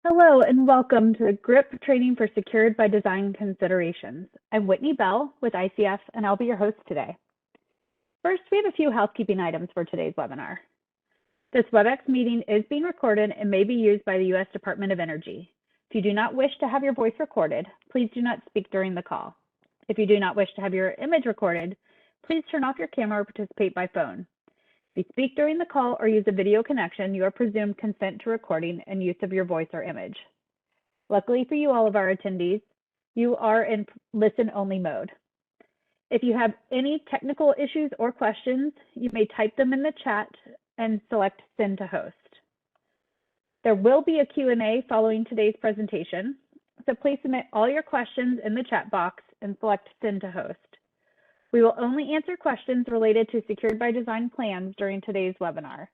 Hello and welcome to the GRIP Training for Secured by Design Considerations. I'm Whitney Bell with ICF and I'll be your host today. First, we have a few housekeeping items for today's webinar. This WebEx meeting is being recorded and may be used by the U.S. Department of Energy. If you do not wish to have your voice recorded, please do not speak during the call. If you do not wish to have your image recorded, please turn off your camera or participate by phone. If you speak during the call or use a video connection, you are presumed consent to recording and use of your voice or image. Luckily for you, all of our attendees, you are in listen-only mode. If you have any technical issues or questions, you may type them in the chat and select Send to Host. There will be a Q&A following today's presentation, so please submit all your questions in the chat box and select Send to Host. We will only answer questions related to Secured by Design plans during today's webinar.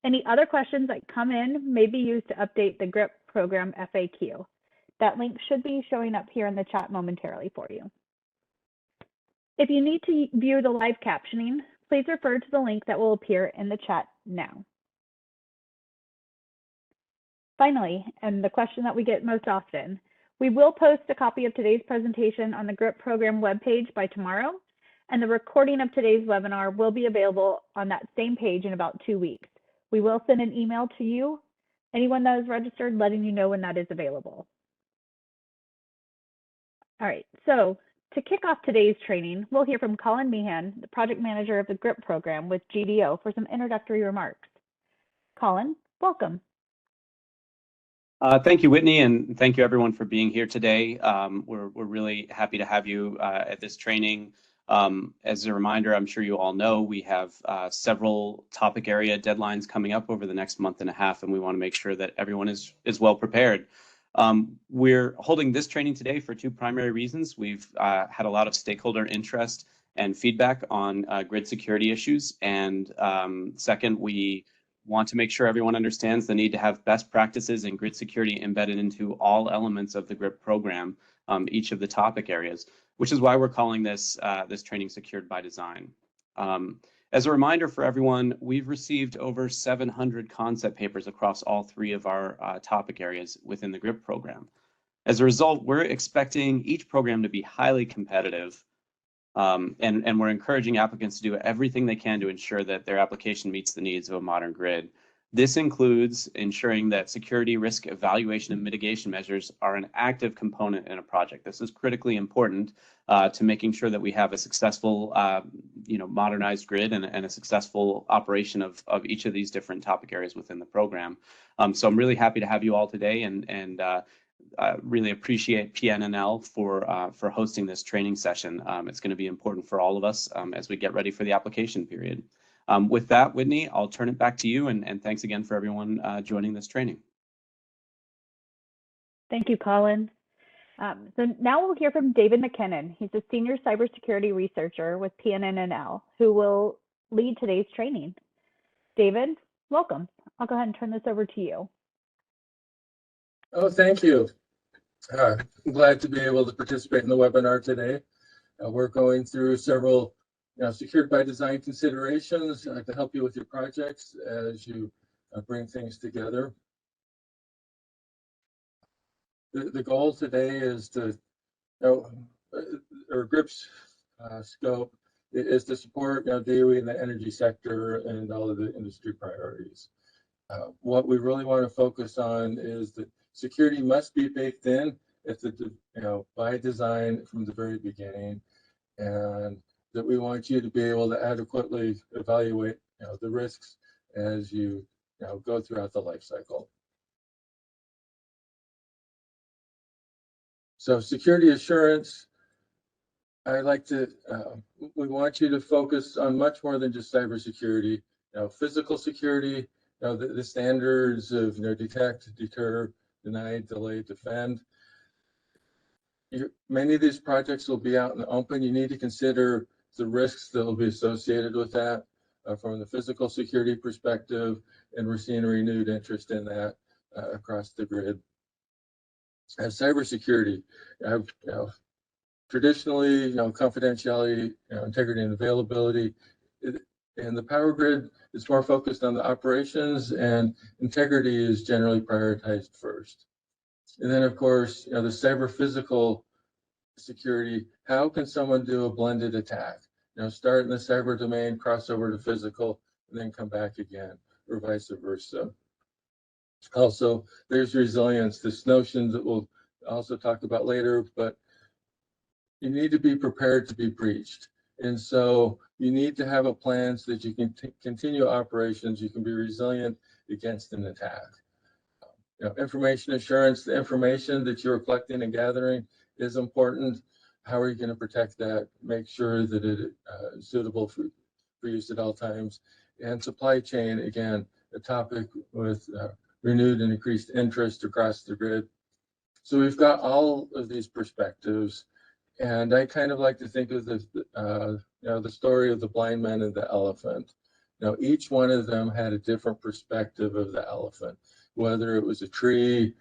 Any other questions that come in may be used to update the GRIP program FAQ. That link should be showing up here in the chat momentarily for you. If you need to view the live captioning, please refer to the link that will appear in the chat now. Finally, and the question that we get most often, we will post a copy of today's presentation on the GRIP program webpage by tomorrow, and the recording of today's webinar will be available on that same page in about 2 weeks. We will send an email to you, anyone that is registered, letting you know when that is available. All right, so to kick off today's training, we'll hear from Colin Meehan, the project manager of the GRIP program with GDO, for some introductory remarks. Colin, welcome. Thank you, Whitney, and thank you everyone for being here today. We're really happy to have you at this training. As a reminder, I'm sure you all know we have several topic area deadlines coming up over the next month and a half, and we want to make sure that everyone is well prepared. We're holding this training today for two primary reasons. We've had a lot of stakeholder interest and feedback on grid security issues, and second, we want to make sure everyone understands the need to have best practices in grid security embedded into all elements of the GRIP program, each of the topic areas, which is why we're calling this this training Secured by Design. As a reminder for everyone, we've received over 700 concept papers across all three of our topic areas within the GRIP program. As a result, we're expecting each program to be highly competitive, and we're encouraging applicants to do everything they can to ensure that their application meets the needs of a modern grid. This includes ensuring that security risk evaluation and mitigation measures are an active component in a project. This is critically important to making sure that we have a successful, modernized grid and a successful operation of each of these different topic areas within the program. So I'm really happy to have you all today, and really appreciate PNNL for hosting this training session. It's going to be important for all of us as we get ready for the application period. With that, Whitney, I'll turn it back to you, and thanks again for everyone joining this training. Thank you, Colin. So now we'll hear from David McKinnon. He's a senior cybersecurity researcher with PNNL, who will lead today's training. David, welcome. I'll go ahead and turn this over to you. Oh, thank you. I'm glad to be able to participate in the webinar today. We're going through several Secured by Design considerations to help you with your projects as you bring things together. The goal today is to, or GRIP's scope is to support DOE in the energy sector and all of the industry priorities. What we really want to focus on is that security must be baked in by design from the very beginning, and that we want you to be able to adequately evaluate the risks as you go throughout the life cycle. So security assurance, we want you to focus on much more than just cybersecurity. Physical security, the standards of detect, deter, deny, delay, defend. Many of these projects will be out in the open. You need to consider the risks that will be associated with that from the physical security perspective, and we're seeing a renewed interest in that across the grid. As cybersecurity, traditionally, confidentiality, integrity, and availability, and the power grid is more focused on the operations, and integrity is generally prioritized first. And then, of course, the cyber physical security. How can someone do a blended attack? Start in the cyber domain, cross over to physical, and then come back again, or vice versa. Also, there's resilience, this notion that we'll also talk about later, but you need to be prepared to be breached. And so you need to have a plan so that you can continue operations, you can be resilient against an attack. Information assurance, the information that you're collecting and gathering is important. How are you going to protect that? Make sure that it is suitable for use at all times. And supply chain, again, a topic with renewed and increased interest across the grid. So we've got all of these perspectives, and I kind of like to think of the story of the blind man and the elephant. Each one of them had a different perspective of the elephant, whether it was a tree,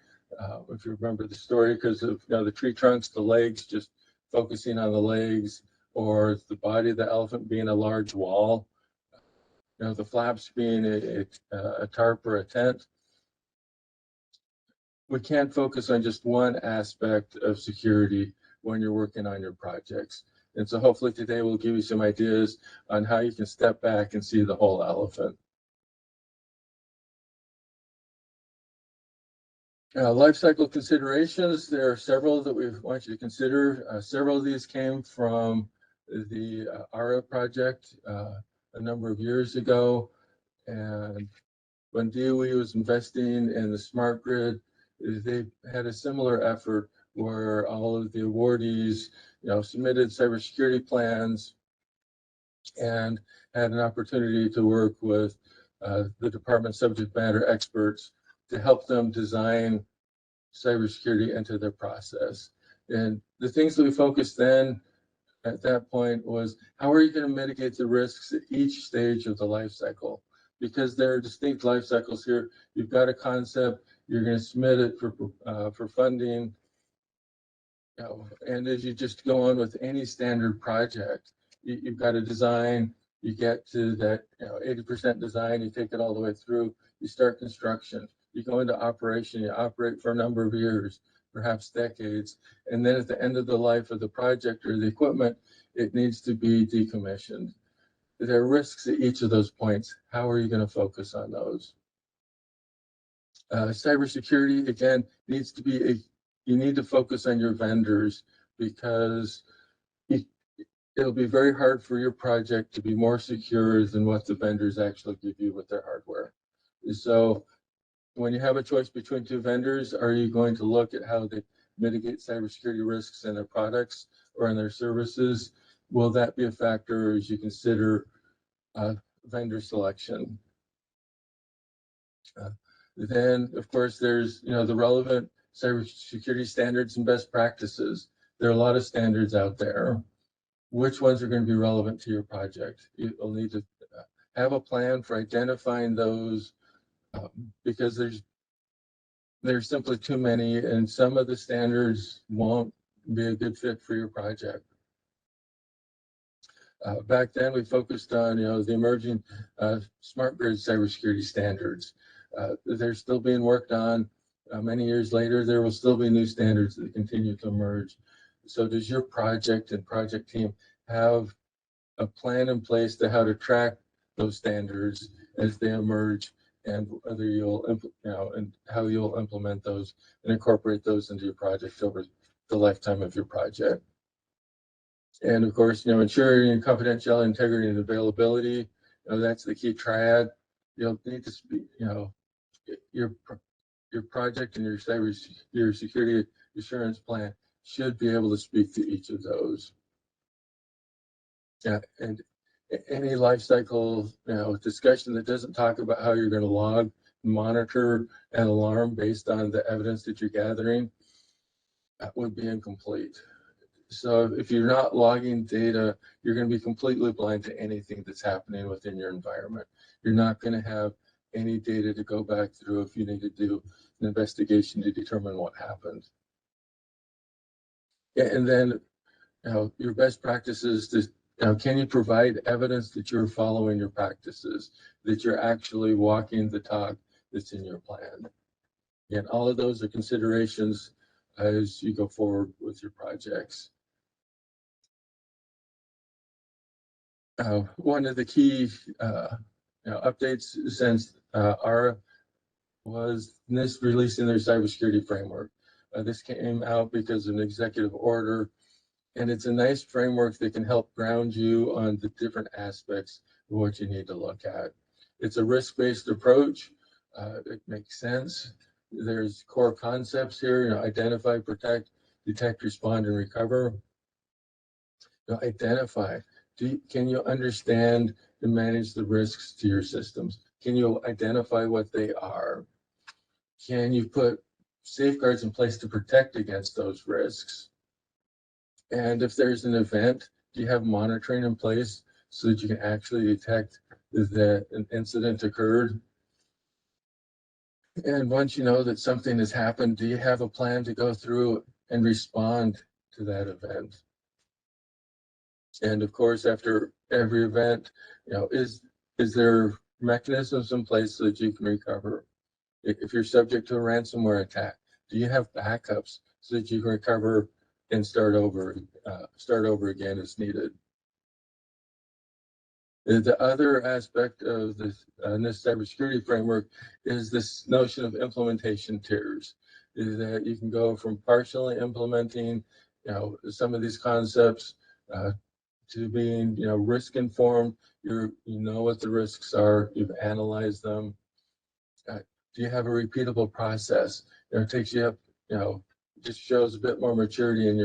if you remember the story, because of the tree trunks, the legs, just focusing on the legs, or the body of the elephant being a large wall, the flaps being a tarp or a tent. We can't focus on just one aspect of security when you're working on your projects. And so hopefully today we'll give you some ideas on how you can step back and see the whole elephant. Life cycle considerations, there are several that we want you to consider. Several of these came from the ARA project a number of years ago. And when DOE was investing in the smart grid, they had a similar effort where all of the awardees submitted cybersecurity plans and had an opportunity to work with the department subject matter experts to help them design cybersecurity into their process. And the things that we focused then at that point was, how are you going to mitigate the risks at each stage of the life cycle? Because there are distinct life cycles here. You've got a concept, you're going to submit it for funding. And as you just go on with any standard project, you've got a design, you get to that 80% design, you take it all the way through, you start construction, you go into operation, you operate for a number of years, perhaps decades, and then at the end of the life of the project or the equipment, it needs to be decommissioned. There are risks at each of those points. How are you going to focus on those? Cybersecurity, again, needs to be you need to focus on your vendors, because it'll be very hard for your project to be more secure than what the vendors actually give you with their hardware. So when you have a choice between two vendors, are you going to look at how they mitigate cybersecurity risks in their products or in their services? Will that be a factor as you consider vendor selection? Then, of course, there's the relevant cybersecurity standards and best practices. There are a lot of standards out there. Which ones are going to be relevant to your project? You'll need to have a plan for identifying those, because there's simply too many, and some of the standards won't be a good fit for your project. Back then, we focused on the emerging smart grid cybersecurity standards. They're still being worked on. Many years later, there will still be new standards that continue to emerge. So does your project and project team have a plan in place to how to track those standards as they emerge, and whether you'll and how you'll implement those and incorporate those into your project over the lifetime of your project? And of course, ensuring confidentiality, integrity, and availability. That's the key triad. You'll need to speak. Your project and your security assurance plan should be able to speak to each of those. Yeah, and any life cycle discussion that doesn't talk about how you're going to log, monitor, and alarm based on the evidence that you're gathering, that would be incomplete. So if you're not logging data, you're going to be completely blind to anything that's happening within your environment. You're not going to have any data to go back through if you need to do an investigation to determine what happened. And then your best practices to can you provide evidence that you're following your practices, that you're actually walking the talk that's in your plan? And all of those are considerations as you go forward with your projects. One of the key updates since ARRA was NIST releasing their cybersecurity framework. This came out because of an executive order, and it's a nice framework that can help ground you on the different aspects of what you need to look at. It's a risk-based approach. It makes sense. There's core concepts here, identify, protect, detect, respond, and recover. Identify. Can you understand and manage the risks to your systems? Can you identify what they are? Can you put safeguards in place to protect against those risks? And if there's an event, do you have monitoring in place so that you can actually detect that an incident occurred? And once you know that something has happened, do you have a plan to go through and respond to that event? And of course, after every event, is there mechanisms in place so that you can recover? If you're subject to a ransomware attack, do you have backups so that you can recover and start over again as needed? The other aspect of this NIST cybersecurity framework is this notion of implementation tiers, is that you can go from partially implementing, some of these concepts to being, risk informed. You know what the risks are. You've analyzed them. Do you have a repeatable process? It takes you up, just shows a bit more maturity in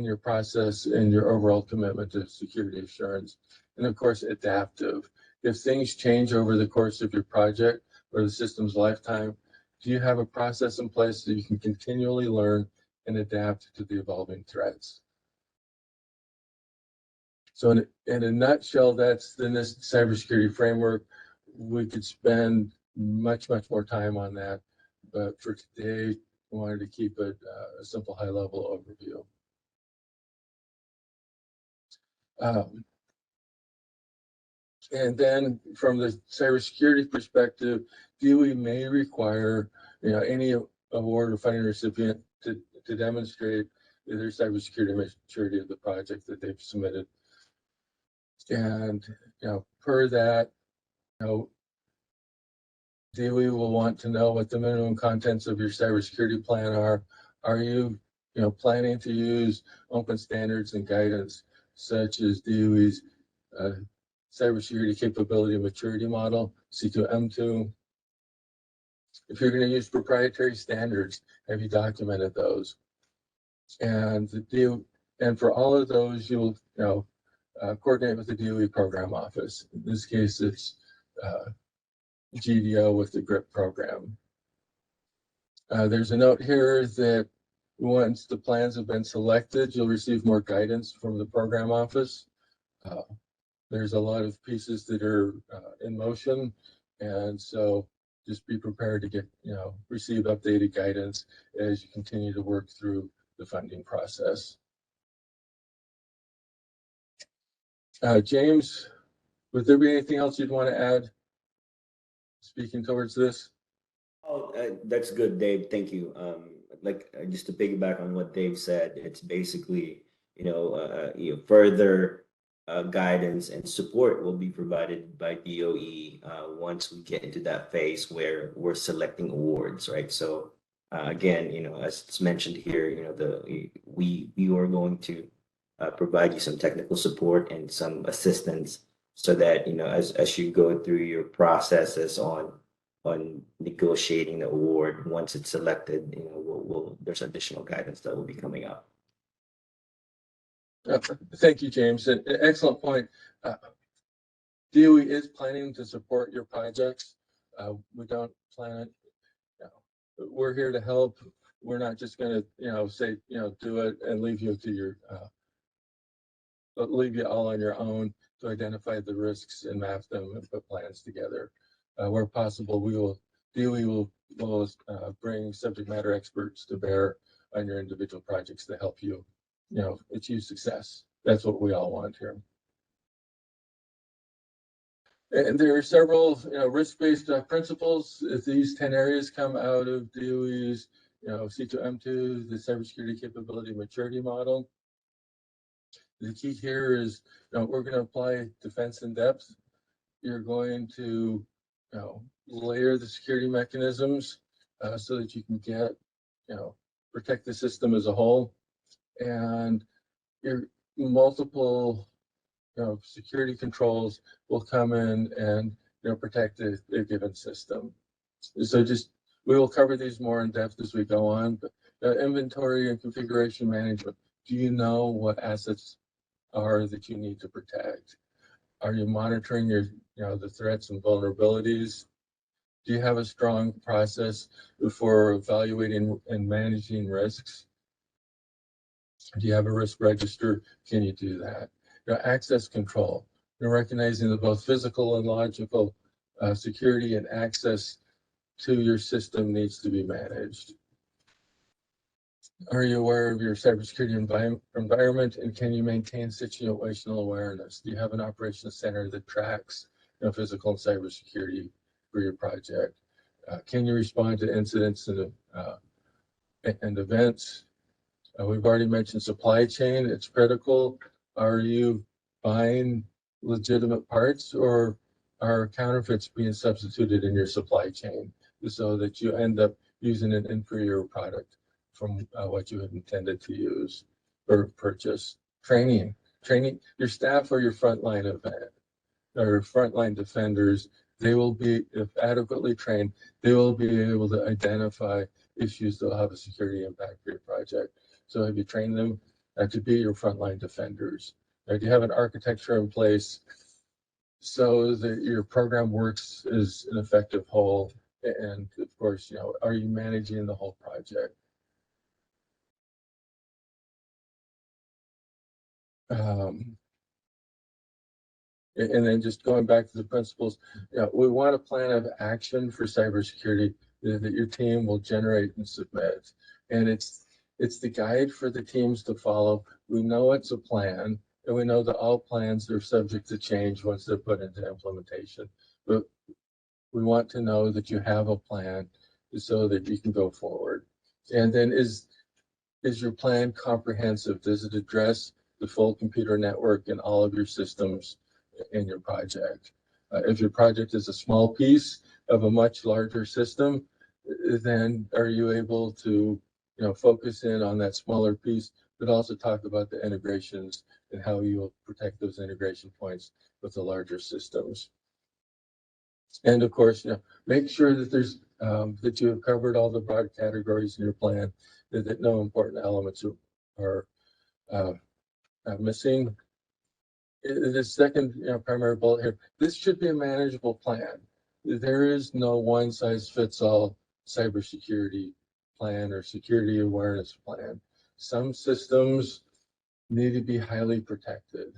your process and your overall commitment to security assurance. And of course, adaptive. If things change over the course of your project or the system's lifetime, do you have a process in place so you can continually learn and adapt to the evolving threats? So in a nutshell, that's the NIST cybersecurity framework. We could spend much more time on that, but for today, I wanted to keep it a simple high-level overview. And then from the cybersecurity perspective, DOE may require any award or funding recipient to demonstrate their cybersecurity maturity of the project that they've submitted. And per that, DOE will want to know what the minimum contents of your cybersecurity plan are. Are you planning to use open standards and guidance such as DOE's cybersecurity capability maturity model, C2M2? If you're going to use proprietary standards, have you documented those? And for all of those, you'll coordinate with the DOE program office. In this case, it's GDO with the GRIP program. There's a note here that once the plans have been selected, you'll receive more guidance from the program office. There's a lot of pieces that are in motion, and so just be prepared to get, receive updated guidance as you continue to work through the funding process. James, would there be anything else you'd want to add speaking towards this? Oh, that's good, Dave. Thank you. Just to piggyback on what Dave said, it's basically, further guidance and support will be provided by DOE once we get into that phase where we're selecting awards, right? So again, as it's mentioned here, we are going to provide you some technical support and some assistance so that as you go through your processes on negotiating the award, once it's selected, there's additional guidance that will be coming up. Thank you, James. An excellent point. DOE is planning to support your projects. We don't plan it. We're here to help. We're not just going to, say, do it and leave you to your, leave you all on your own to identify the risks and map them and put plans together. Where possible, DOE will bring subject matter experts to bear on your individual projects to help you, achieve success. That's what we all want here. And there are several, risk-based principles. If these 10 areas come out of DOE's, C2M2, the cybersecurity capability maturity model. The key here is, we're going to apply defense in depth. You're going to, layer the security mechanisms so that you can get, protect the system as a whole. And your multiple, security controls will come in and, protect a given system. So we will cover these more in depth as we go on, but inventory and configuration management. Do you know what assets are that you need to protect? Are you monitoring the threats and vulnerabilities? Do you have a strong process for evaluating and managing risks? Do you have a risk register? Can you do that? Access control. You're recognizing that both physical and logical security and access to your system needs to be managed. Are you aware of your cybersecurity environment, and can you maintain situational awareness? Do you have an operations center that tracks physical and cybersecurity for your project? Can you respond to incidents and events? We've already mentioned supply chain. It's critical. Are you buying legitimate parts, or are counterfeits being substituted in your supply chain so that you end up using an inferior product from what you had intended to use or purchase? Training. Your staff or your frontline event or frontline defenders, they will be, if adequately trained, they will be able to identify issues that will have a security impact for your project. So have you trained them to be your frontline defenders? Do you have an architecture in place so that your program works as an effective whole? And of course, are you managing the whole project? And then just going back to the principles, we want a plan of action for cybersecurity that your team will generate and submit. And it's the guide for the teams to follow. We know it's a plan, and we know that all plans are subject to change once they're put into implementation. But we want to know that you have a plan so that you can go forward. And then is your plan comprehensive? Does it address the full computer network in all of your systems in your project? If your project is a small piece of a much larger system, then are you able to focus in on that smaller piece, but also talk about the integrations and how you will protect those integration points with the larger systems? And of course, make sure that there's that you have covered all the broad categories in your plan, that no important elements are missing. The second primary bullet here, this should be a manageable plan. There is no one size fits all cybersecurity plan or security awareness plan. Some systems need to be highly protected.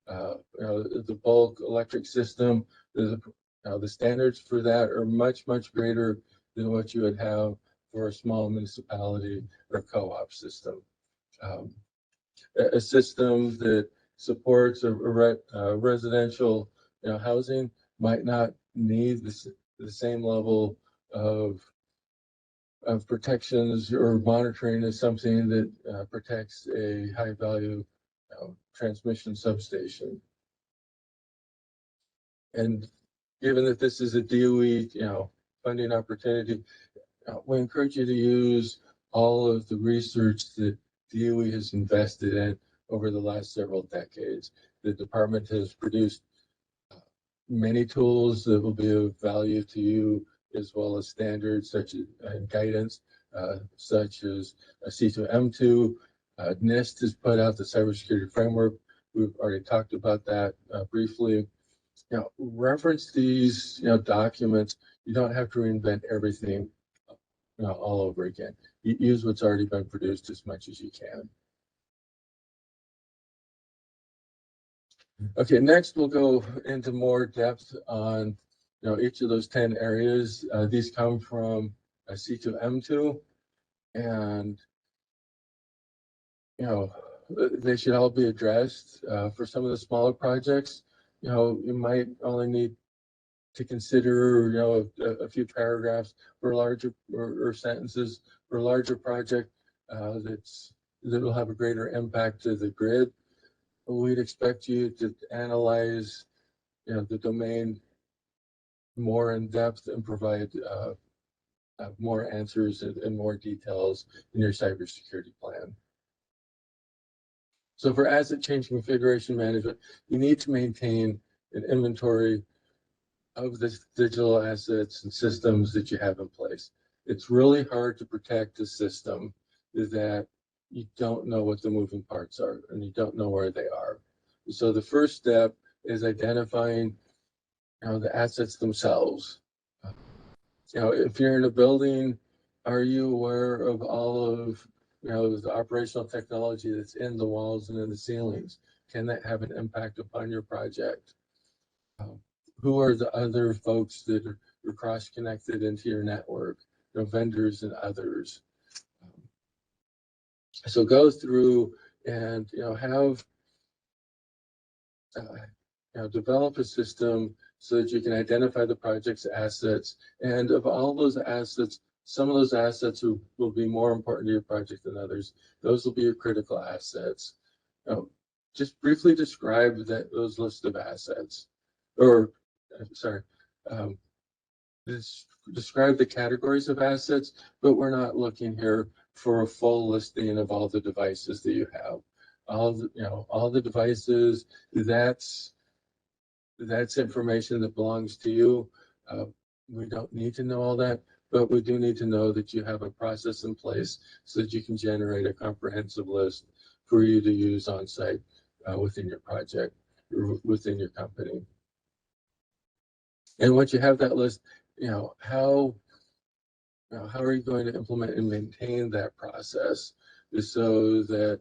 The bulk electric system, the standards for that are much, much greater than what you would have for a small municipality or co-op system. A system that supports a residential housing might not need the same level of protections or monitoring as something that protects a high value transmission substation. And given that this is a DOE funding opportunity, we encourage you to use all of the research that DOE has invested in over the last several decades. The department has produced many tools that will be of value to you, as well as standards such as guidance, such as C2M2. NIST has put out the cybersecurity framework. We've already talked about that briefly. Reference these documents. You don't have to reinvent everything all over again. You use what's already been produced as much as you can. Okay, next we'll go into more depth on each of those 10 areas. These come from C2M2, and they should all be addressed. For some of the smaller projects, you might only need to consider, a few paragraphs for larger or sentences for a larger project that will have a greater impact to the grid. We'd expect you to analyze, the domain more in depth and provide more answers and more details in your cybersecurity plan. So for asset change configuration management, you need to maintain an inventory of the digital assets and systems that you have in place. It's really hard to protect a system that you don't know what the moving parts are and you don't know where they are. So the first step is identifying, the assets themselves. If you're in a building, are you aware of all of, the operational technology that's in the walls and in the ceilings? Can that have an impact upon your project? Who are the other folks that are cross-connected into your network, vendors and others? So go through and, develop a system so that you can identify the project's assets. And of all those assets, some of those assets will be more important to your project than others. Those will be your critical assets. Just briefly describe those list of assets, or describe the categories of assets, but we're not looking here for a full listing of all the devices that you have. All the devices, that's information that belongs to you. We don't need to know all that, but we do need to know that you have a process in place so that you can generate a comprehensive list for you to use on site within your project or within your company. And once you have that list, how are you going to implement and maintain that process so that,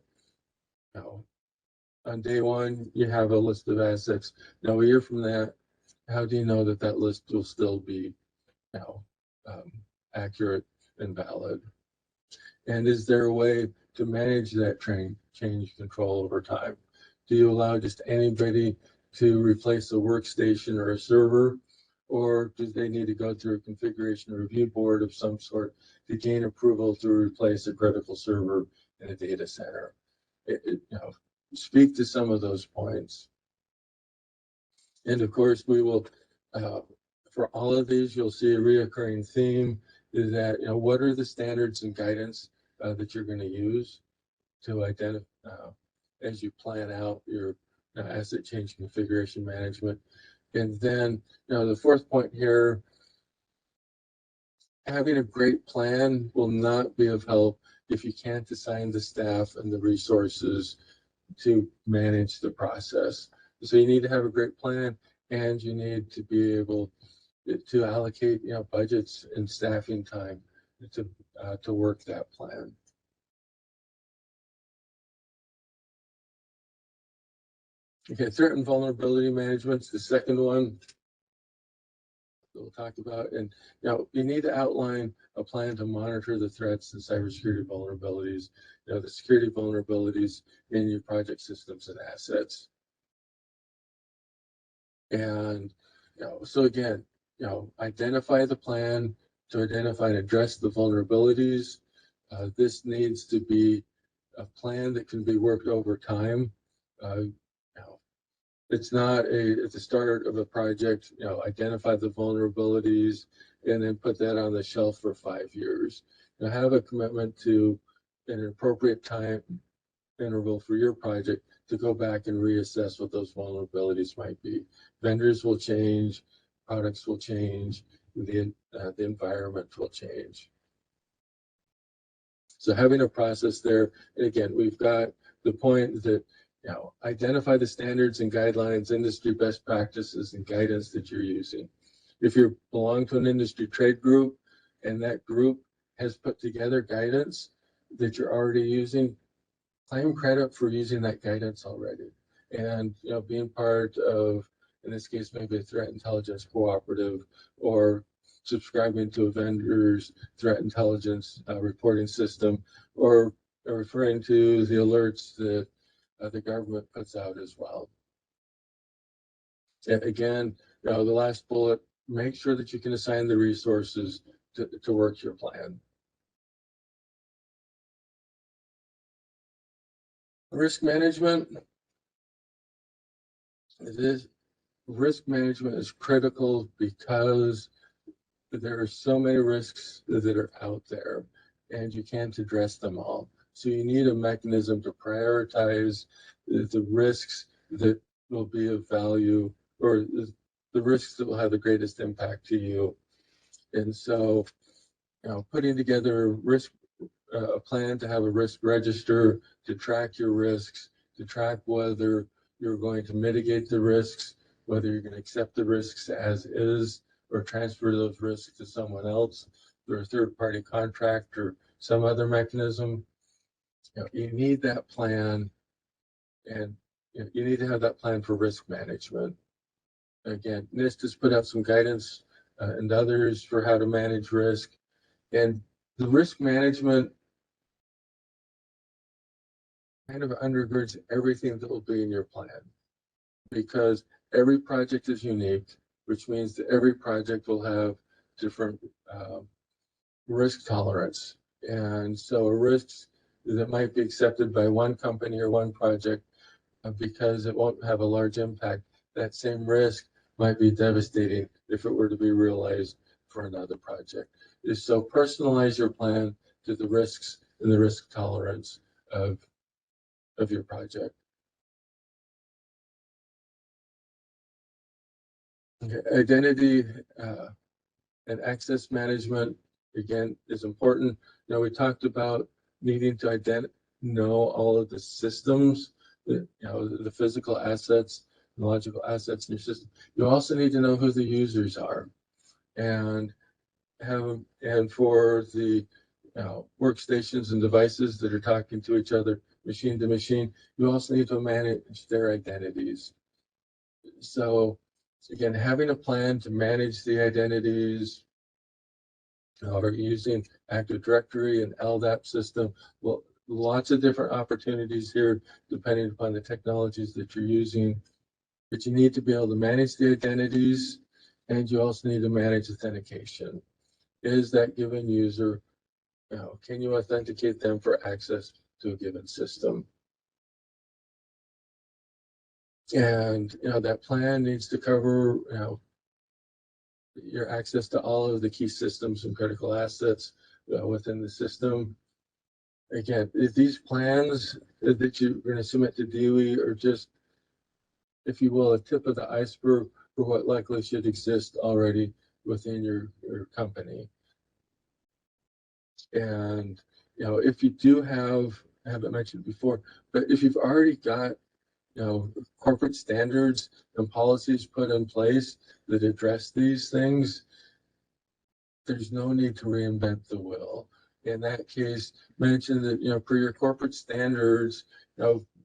on day one, you have a list of assets. Now, a year from that, how do you know that list will still be, accurate and valid? And is there a way to manage that change control over time? Do you allow just anybody to replace a workstation or a server? Or do they need to go through a configuration review board of some sort to gain approval to replace a critical server in a data center? Speak to some of those points. And of course, we will, for all of these, you'll see a reoccurring theme is that, what are the standards and guidance that you're going to use to identify as you plan out your asset change configuration management. And then, the fourth point here, having a great plan will not be of help if you can't assign the staff and the resources to manage the process. So you need to have a great plan, and you need to be able to allocate, budgets and staffing time to work that plan. Okay, threat and vulnerability management's the second one we'll talk about. And you need to outline a plan to monitor the threats and cybersecurity vulnerabilities, the security vulnerabilities in your project systems and assets. And so again, identify the plan to identify and address the vulnerabilities. This needs to be a plan that can be worked over time. It's not at the start of a project, identify the vulnerabilities and then put that on the shelf for 5 years. Have a commitment to an appropriate time interval for your project to go back and reassess what those vulnerabilities might be. Vendors will change, products will change, the environment will change. So having a process there, and again, we've got the point that identify the standards and guidelines, industry best practices and guidance that you're using. If you belong to an industry trade group and that group has put together guidance that you're already using, claim credit for using that guidance already. And being part of, in this case, maybe a threat intelligence cooperative, or subscribing to a vendor's threat intelligence reporting system, or referring to the alerts that the government puts out as well. And again, the last bullet make sure that you can assign the resources to work your plan. Risk management. Risk management is critical because there are so many risks that are out there and you can't address them all. So you need a mechanism to prioritize the risks that will be of value, or the risks that will have the greatest impact to you. And so, putting together a plan to have a risk register to track your risks, to track whether you're going to mitigate the risks, whether you're going to accept the risks as is, or transfer those risks to someone else through a third-party contract or some other mechanism. You need that plan, and you need to have that plan for risk management. Again, NIST has put out some guidance and others for how to manage risk, and the risk management kind of undergirds everything that will be in your plan, because every project is unique, which means that every project will have different risk tolerance. And so risks that might be accepted by one company or one project because it won't have a large impact, that same risk might be devastating if it were to be realized for another project. So personalize your plan to the risks and the risk tolerance of your project. Okay. Identity and access management, again, is important. We talked about needing to know all of the systems, the physical assets, the logical assets in your system. You also need to know who the users are, and for the workstations and devices that are talking to each other, machine to machine, you also need to manage their identities. So again, having a plan to manage the identities, or using Active Directory and LDAP system, well, lots of different opportunities here depending upon the technologies that you're using. But you need to be able to manage the identities, and you also need to manage authentication. Is that given user, can you authenticate them for access to a given system? And that plan needs to cover your access to all of the key systems and critical assets within the system. Again, these plans that you're going to submit to DOE are just, if you will, a tip of the iceberg for what likely should exist already within your company. And if you do have, I haven't mentioned before, but if you've already got corporate standards and policies put in place that address these things, there's no need to reinvent the wheel. In that case, mention that per your corporate standards,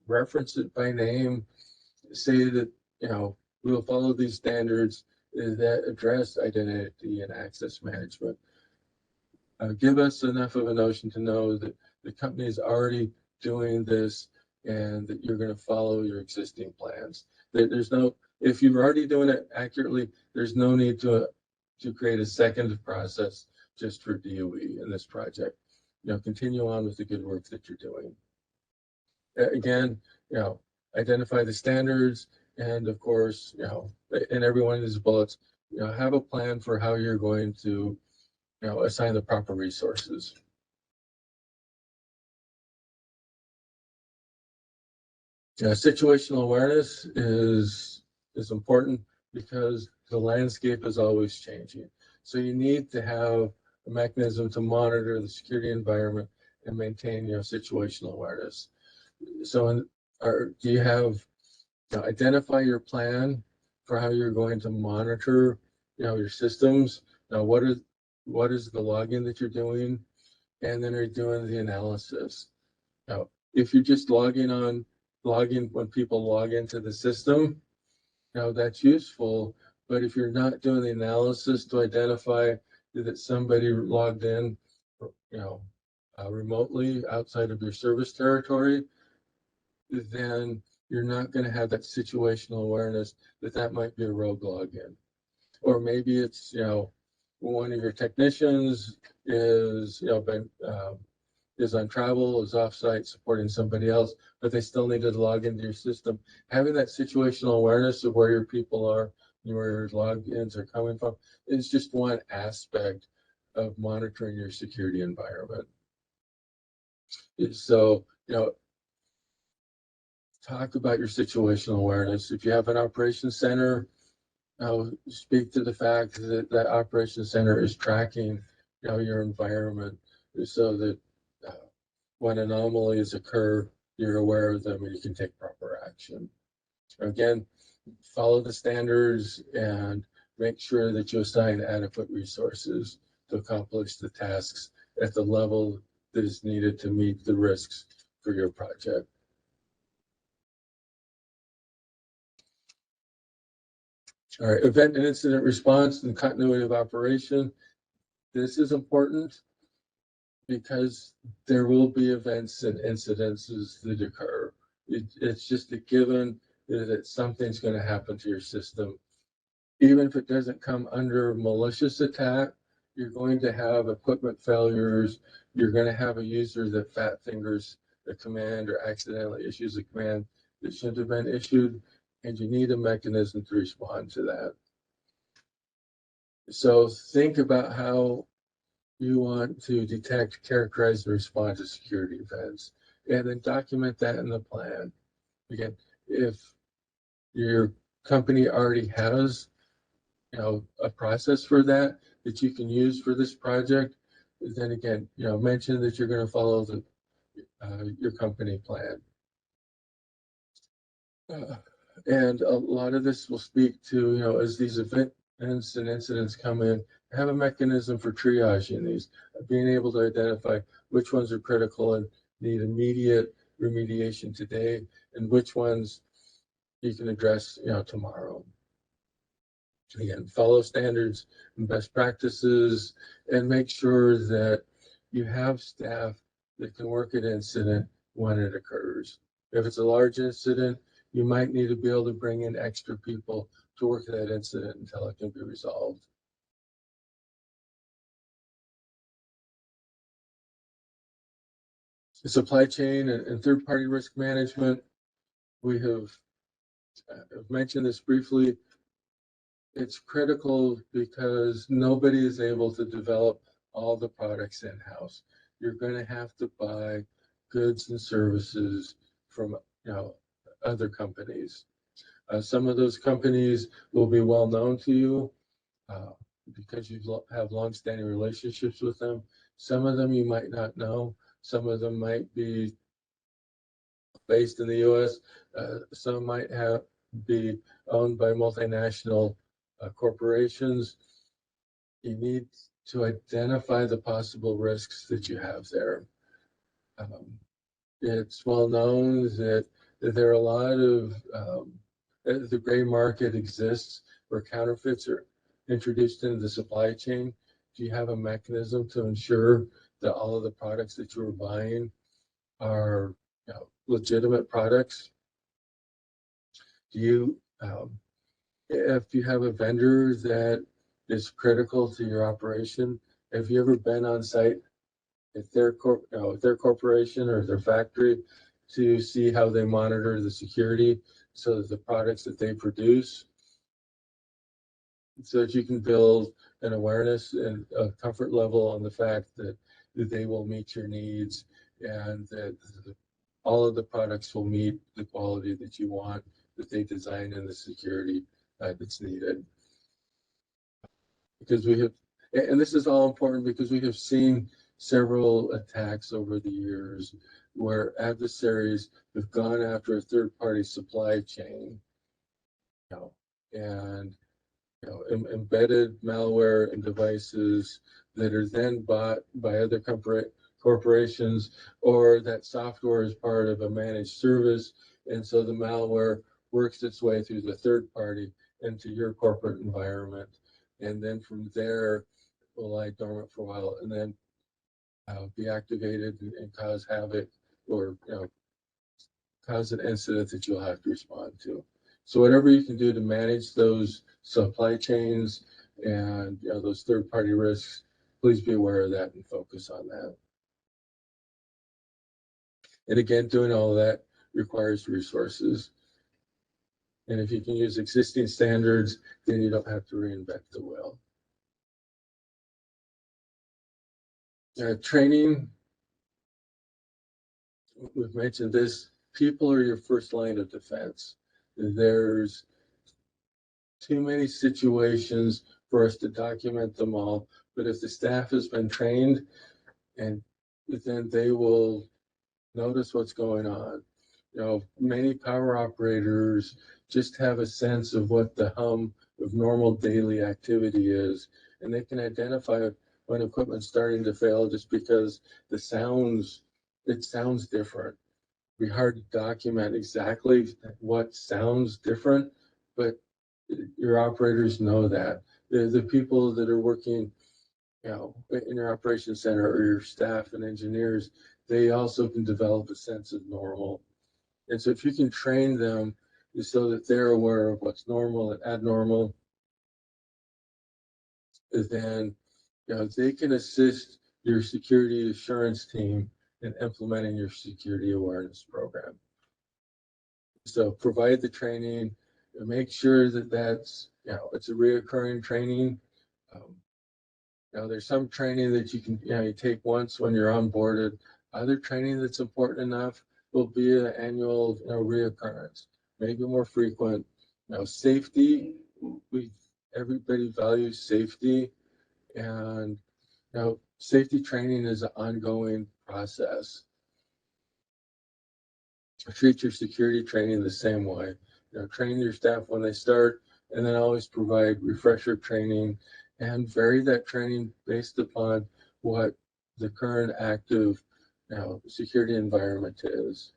reference it by name, say that we will follow these standards that address identity and access management. Give us enough of a notion to know that the company is already doing this and that you're going to follow your existing plans. If you're already doing it accurately, there's no need to create a second process just for DOE in this project. Continue on with the good work that you're doing. Again, identify the standards, and of course, in every one of these bullets, have a plan for how you're going to, assign the proper resources. Situational awareness is important because the landscape is always changing. So you need to have a mechanism to monitor the security environment and maintain situational awareness. So do you have identify your plan for how you're going to monitor your systems? Now, what is the login that you're doing? And then are you doing the analysis? Now, if you're just logging when people log into the system, that's useful. But if you're not doing the analysis to identify that somebody logged in, remotely outside of your service territory, then you're not going to have that situational awareness that might be a rogue login. or maybe it's, one of your technicians is, is on travel, is offsite supporting somebody else, but they still need to log into your system. Having that situational awareness of where your people are and where your logins are coming from is just one aspect of monitoring your security environment. So, talk about your situational awareness. If you have an operations center, speak to the fact that that operations center is tracking, your environment, so that when anomalies occur, you're aware of them and you can take proper action. Again, follow the standards and make sure that you assign adequate resources to accomplish the tasks at the level that is needed to meet the risks for your project. All right, event and incident response and continuity of operation. This is important because there will be events and incidences that occur. It's just a given that something's going to happen to your system. Even if it doesn't come under malicious attack, you're going to have equipment failures. You're going to have a user that fat fingers a command or accidentally issues a command that shouldn't have been issued, and you need a mechanism to respond to that. So think about how you want to detect, characterize, and respond to security events, and then document that in the plan. Again, if your company already has, a process for that you can use for this project, then again, mention that you're going to follow the your company plan. And a lot of this will speak to, as these events and incidents come in, have a mechanism for triaging these, being able to identify which ones are critical and need immediate remediation today, and which ones you can address, tomorrow. Again, follow standards and best practices, and make sure that you have staff that can work an incident when it occurs. If it's a large incident, you might need to be able to bring in extra people to work that incident until it can be resolved. The supply chain and third-party risk management, we have mentioned this briefly. It's critical because nobody is able to develop all the products in-house. You're going to have to buy goods and services from, other companies. Some of those companies will be well known to you because you have long-standing relationships with them. Some of them you might not know. Some of them might be based in the U.S. Some might be owned by multinational corporations. You need to identify the possible risks that you have there. It's well known that there are a lot of the gray market exists where counterfeits are introduced into the supply chain. Do you have a mechanism to ensure that all of the products that you're buying are legitimate products? Do you, if you have a vendor that is critical to your operation, have you ever been on site at their corporation or their factory to see how they monitor the security so that the products that they produce, so that you can build an awareness and a comfort level on the fact that they will meet your needs and that all of the products will meet the quality that you want, that they design, and the security that's needed. Because we have, and this is all important because we have seen several attacks over the years where adversaries have gone after a third-party supply chain, and embedded malware and devices that are then bought by other corporations, or that software is part of a managed service, and so the malware works its way through the third party into your corporate environment, and then from there will lie dormant for a while and then be activated and cause havoc, or cause an incident that you'll have to respond to. So whatever you can do to manage those supply chains and those third-party risks, please be aware of that and focus on that. And again, doing all of that requires resources. And if you can use existing standards, then you don't have to reinvent the wheel. Training, we've mentioned this, people are your first line of defense. There's too many situations for us to document them all, but if the staff has been trained, and then they will notice what's going on. Many power operators just have a sense of what the hum of normal daily activity is, and they can identify when equipment's starting to fail just because it sounds different. It'd be hard to document exactly what sounds different, but your operators know that. The people that are working in your operations center, or your staff and engineers, they also can develop a sense of normal. And so if you can train them so that they're aware of what's normal and abnormal, then they can assist your security assurance team in implementing your security awareness program. So provide the training, make sure that that's it's a reoccurring training. There's some training that you can you take once when you're onboarded. Other training that's important enough will be an annual reoccurrence, maybe more frequent. Safety, everybody values safety, and safety training is an ongoing process. Treat your security training the same way. Train your staff when they start, and then always provide refresher training and vary that training based upon what the current active security environment is.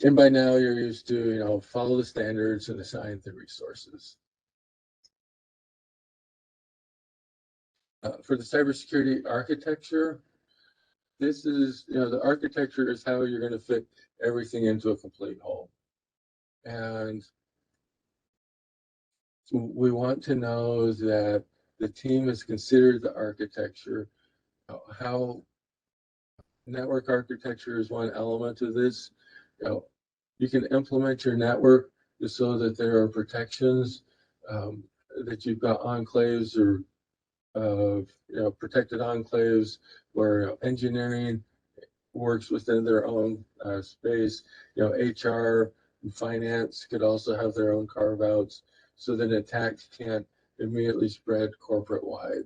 And by now you're used to follow the standards and assign the resources. For the cybersecurity architecture, this is the architecture is how you're going to fit everything into a complete whole. And we want to know that the team has considered the architecture. How network architecture is one element of this. You can implement your network so that there are protections, that you've got enclaves or protected enclaves where engineering works within their own space. HR and finance could also have their own carve-outs so that attacks can't immediately spread corporate-wide.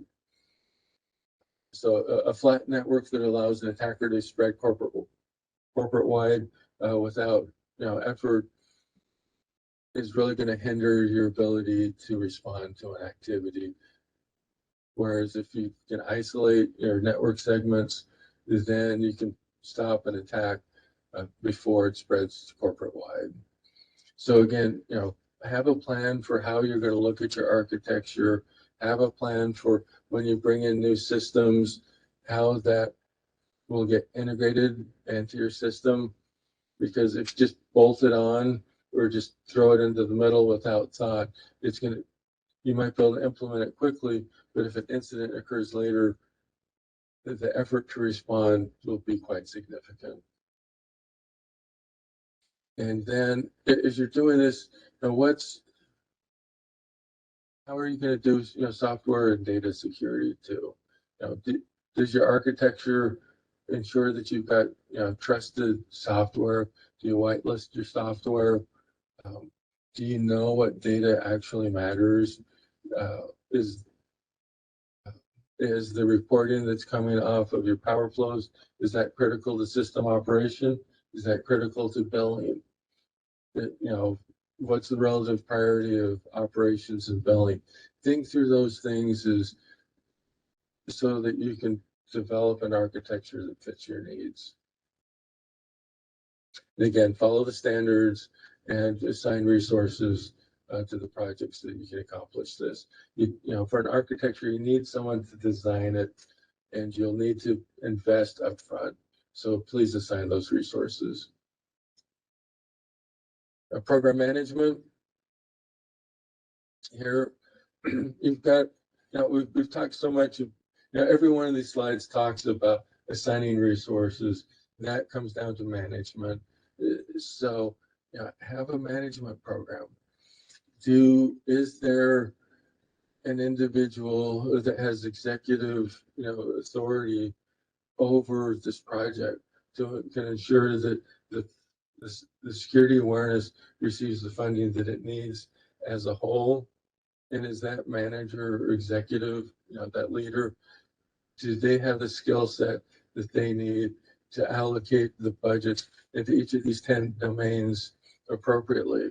So a flat network that allows an attacker to spread corporate-wide without effort is really going to hinder your ability to respond to an activity. Whereas if you can isolate your network segments, then you can stop an attack before it spreads corporate-wide. So again, have a plan for how you're going to look at your architecture. Have a plan for when you bring in new systems, how that will get integrated into your system. Because if you just bolt it on or just throw it into the middle without thought, you might be able to implement it quickly, but if an incident occurs later, the effort to respond will be quite significant. And then as you're doing this, how are you going to do software and data security too? Does your architecture ensure that you've got trusted software? Do you whitelist your software? Do you know what data actually matters? Is the reporting that's coming off of your power flows, is that critical to system operation? Is that critical to billing? What's the relative priority of operations and billing? Think through those things is so that you can develop an architecture that fits your needs. And again, follow the standards and assign resources to the projects that you can accomplish this. For an architecture, you need someone to design it, and you'll need to invest upfront. So please assign those resources. Program management. Here, you've got, we've talked so much, every one of these slides talks about assigning resources. That comes down to management. So, have a management program. Is there an individual that has executive, authority over this project to ensure that the security awareness receives the funding that it needs as a whole? And is that manager or executive, that leader, do they have the skill set that they need to allocate the budget into each of these 10 domains appropriately?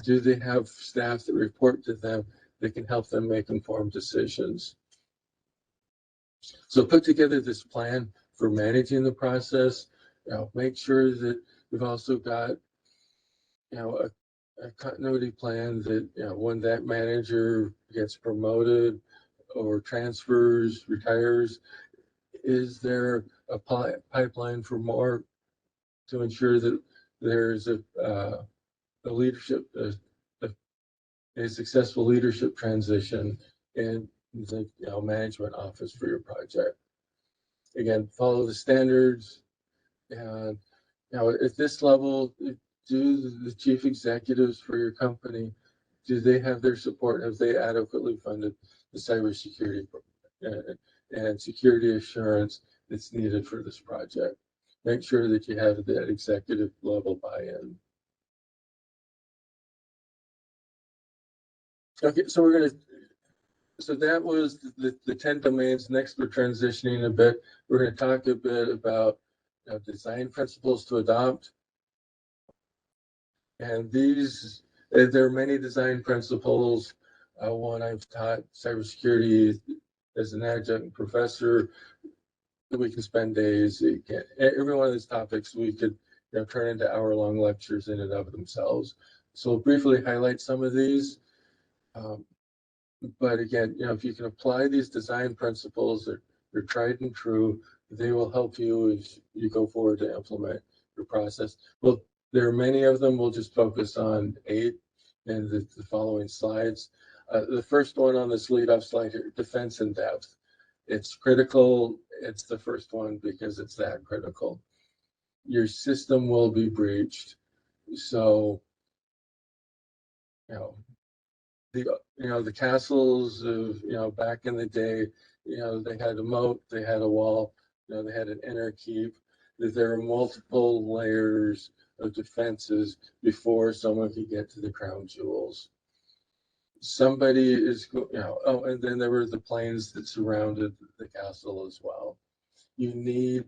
Do they have staff that report to them that can help them make informed decisions? So put together this plan for managing the process. Make sure that we've also got, a continuity plan that, when that manager gets promoted or transfers, retires, is there a pipeline for more to ensure that there's a leadership, a successful leadership transition in the management office for your project? Again, follow the standards. And at this level, do the chief executives for your company, do they have their support? Have they adequately funded the cybersecurity and security assurance that's needed for this project? Make sure that you have that executive level buy-in. Okay, so that was the 10 domains. Next, we're transitioning a bit. We're going to talk a bit about design principles to adopt. And there are many design principles. One I've taught cybersecurity as an adjunct professor. We can spend days. Every one of these topics we could turn into hour-long lectures in and of themselves. So we'll briefly highlight some of these. But again, if you can apply these design principles, they're tried and true. They will help you as you go forward to implement your process. Well, there are many of them. We'll just focus on 8 in the following slides. The first one on this lead-off slide here, defense in depth. It's critical. It's the first one because it's that critical. Your system will be breached. So, the castles of, back in the day, they had a moat, they had a wall, they had an inner keep. There are multiple layers of defenses before someone could get to the crown jewels. Somebody is, and then there were the plains that surrounded the castle as well. You need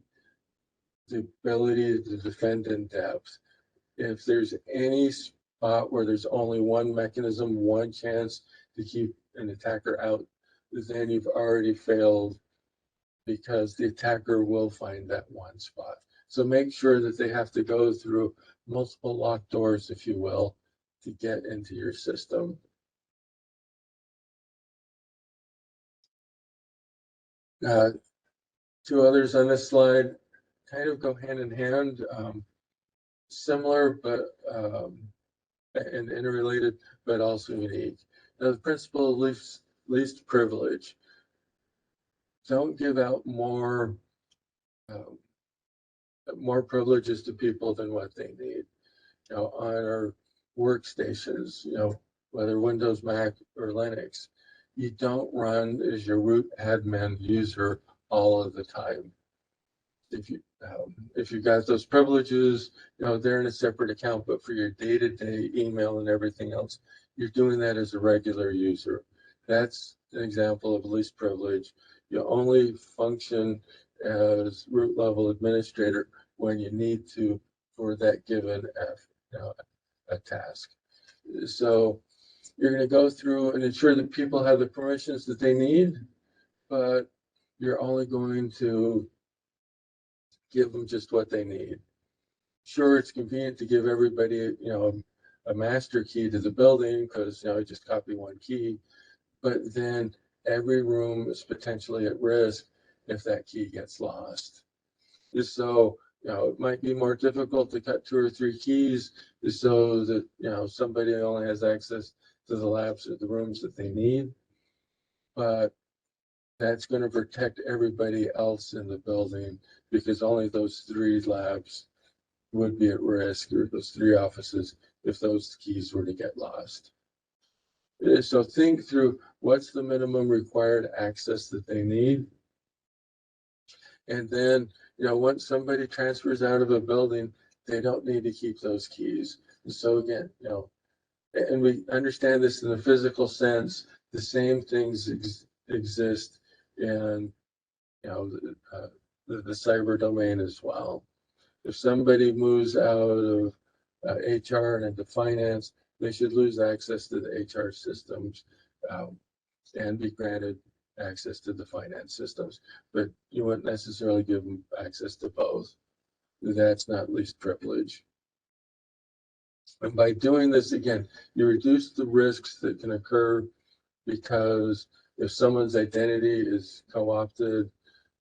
the ability to defend in depth. If there's any spot where there's only one mechanism, one chance to keep an attacker out, then you've already failed, because the attacker will find that one spot. So make sure that they have to go through multiple locked doors, if you will, to get into your system. Two others on this slide kind of go hand in hand, similar but and interrelated, but also unique. Now, the principle of least privilege. Don't give out more privileges to people than what they need. On our workstations, whether Windows, Mac, or Linux, you don't run as your root admin user all of the time. If you've got those privileges, they're in a separate account, but for your day-to-day email and everything else, you're doing that as a regular user. That's an example of least privilege. You only function as root level administrator when you need to for that given a task. So you're going to go through and ensure that people have the permissions that they need, but you're only going to give them just what they need. Sure, it's convenient to give everybody, a master key to the building, because just copy one key, but then every room is potentially at risk if that key gets lost. So it might be more difficult to cut 2 or 3 keys so that, somebody only has access to the labs or the rooms that they need. But that's going to protect everybody else in the building because only those 3 labs would be at risk, or those 3 offices, if those keys were to get lost. So think through what's the minimum required access that they need. And then, once somebody transfers out of a building, they don't need to keep those keys. And so again, and we understand this in the physical sense, the same things exist in, the cyber domain as well. If somebody moves out of HR and into finance, they should lose access to the HR systems and be granted access to the finance systems, but you wouldn't necessarily give them access to both. That's not least privilege. And by doing this, again, you reduce the risks that can occur because if someone's identity is co-opted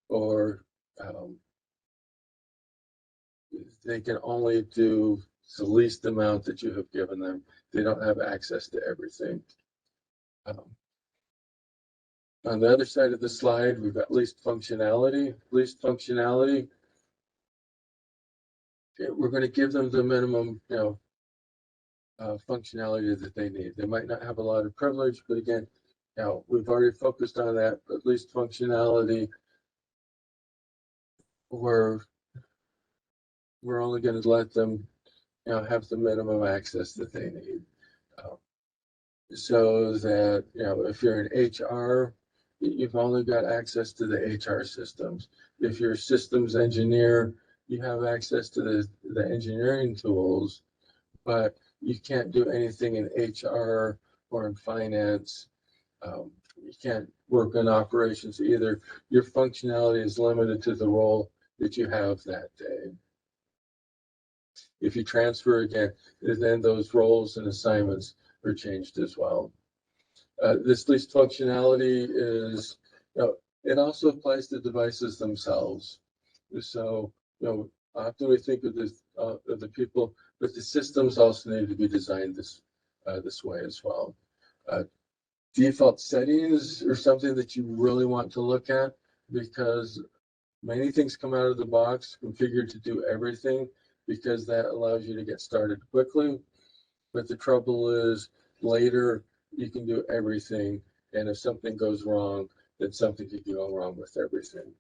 or they can only do the least amount that you have given them. They don't have access to everything. On the other side of the slide, we've got least functionality. Least functionality, we're going to give them the minimum, functionality that they need. They might not have a lot of privilege, but again, we've already focused on that. But least functionality, we're only going to let them, have the minimum access that they need. So that, if you're in HR, you've only got access to the HR systems. If you're a systems engineer, you have access to the engineering tools, but you can't do anything in HR or in finance. You can't work in operations either. Your functionality is limited to the role that you have that day. If you transfer again, then those roles and assignments are changed as well. This least functionality is, it also applies to devices themselves. So, often we think of this, of the people, but the systems also need to be designed this way as well. Default settings are something that you really want to look at because many things come out of the box configured to do everything because that allows you to get started quickly. But the trouble is later you can do everything. And if something goes wrong, then something could go wrong with everything.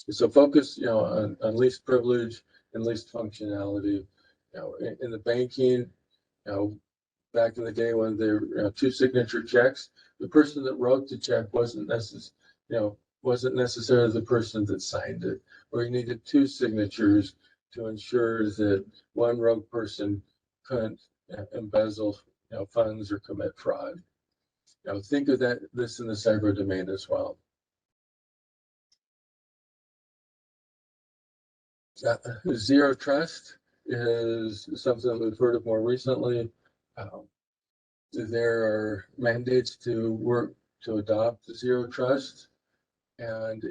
So focus, on least privilege and least functionality. In the banking, back in the day when there were 2 signature checks, the person that wrote the check wasn't necessarily the person that signed it, or you needed 2 signatures to ensure that one rogue person couldn't embezzle funds or commit fraud. Think of this in the cyber domain as well. Zero trust is something that we've heard of more recently. There are mandates to work to adopt zero trust, and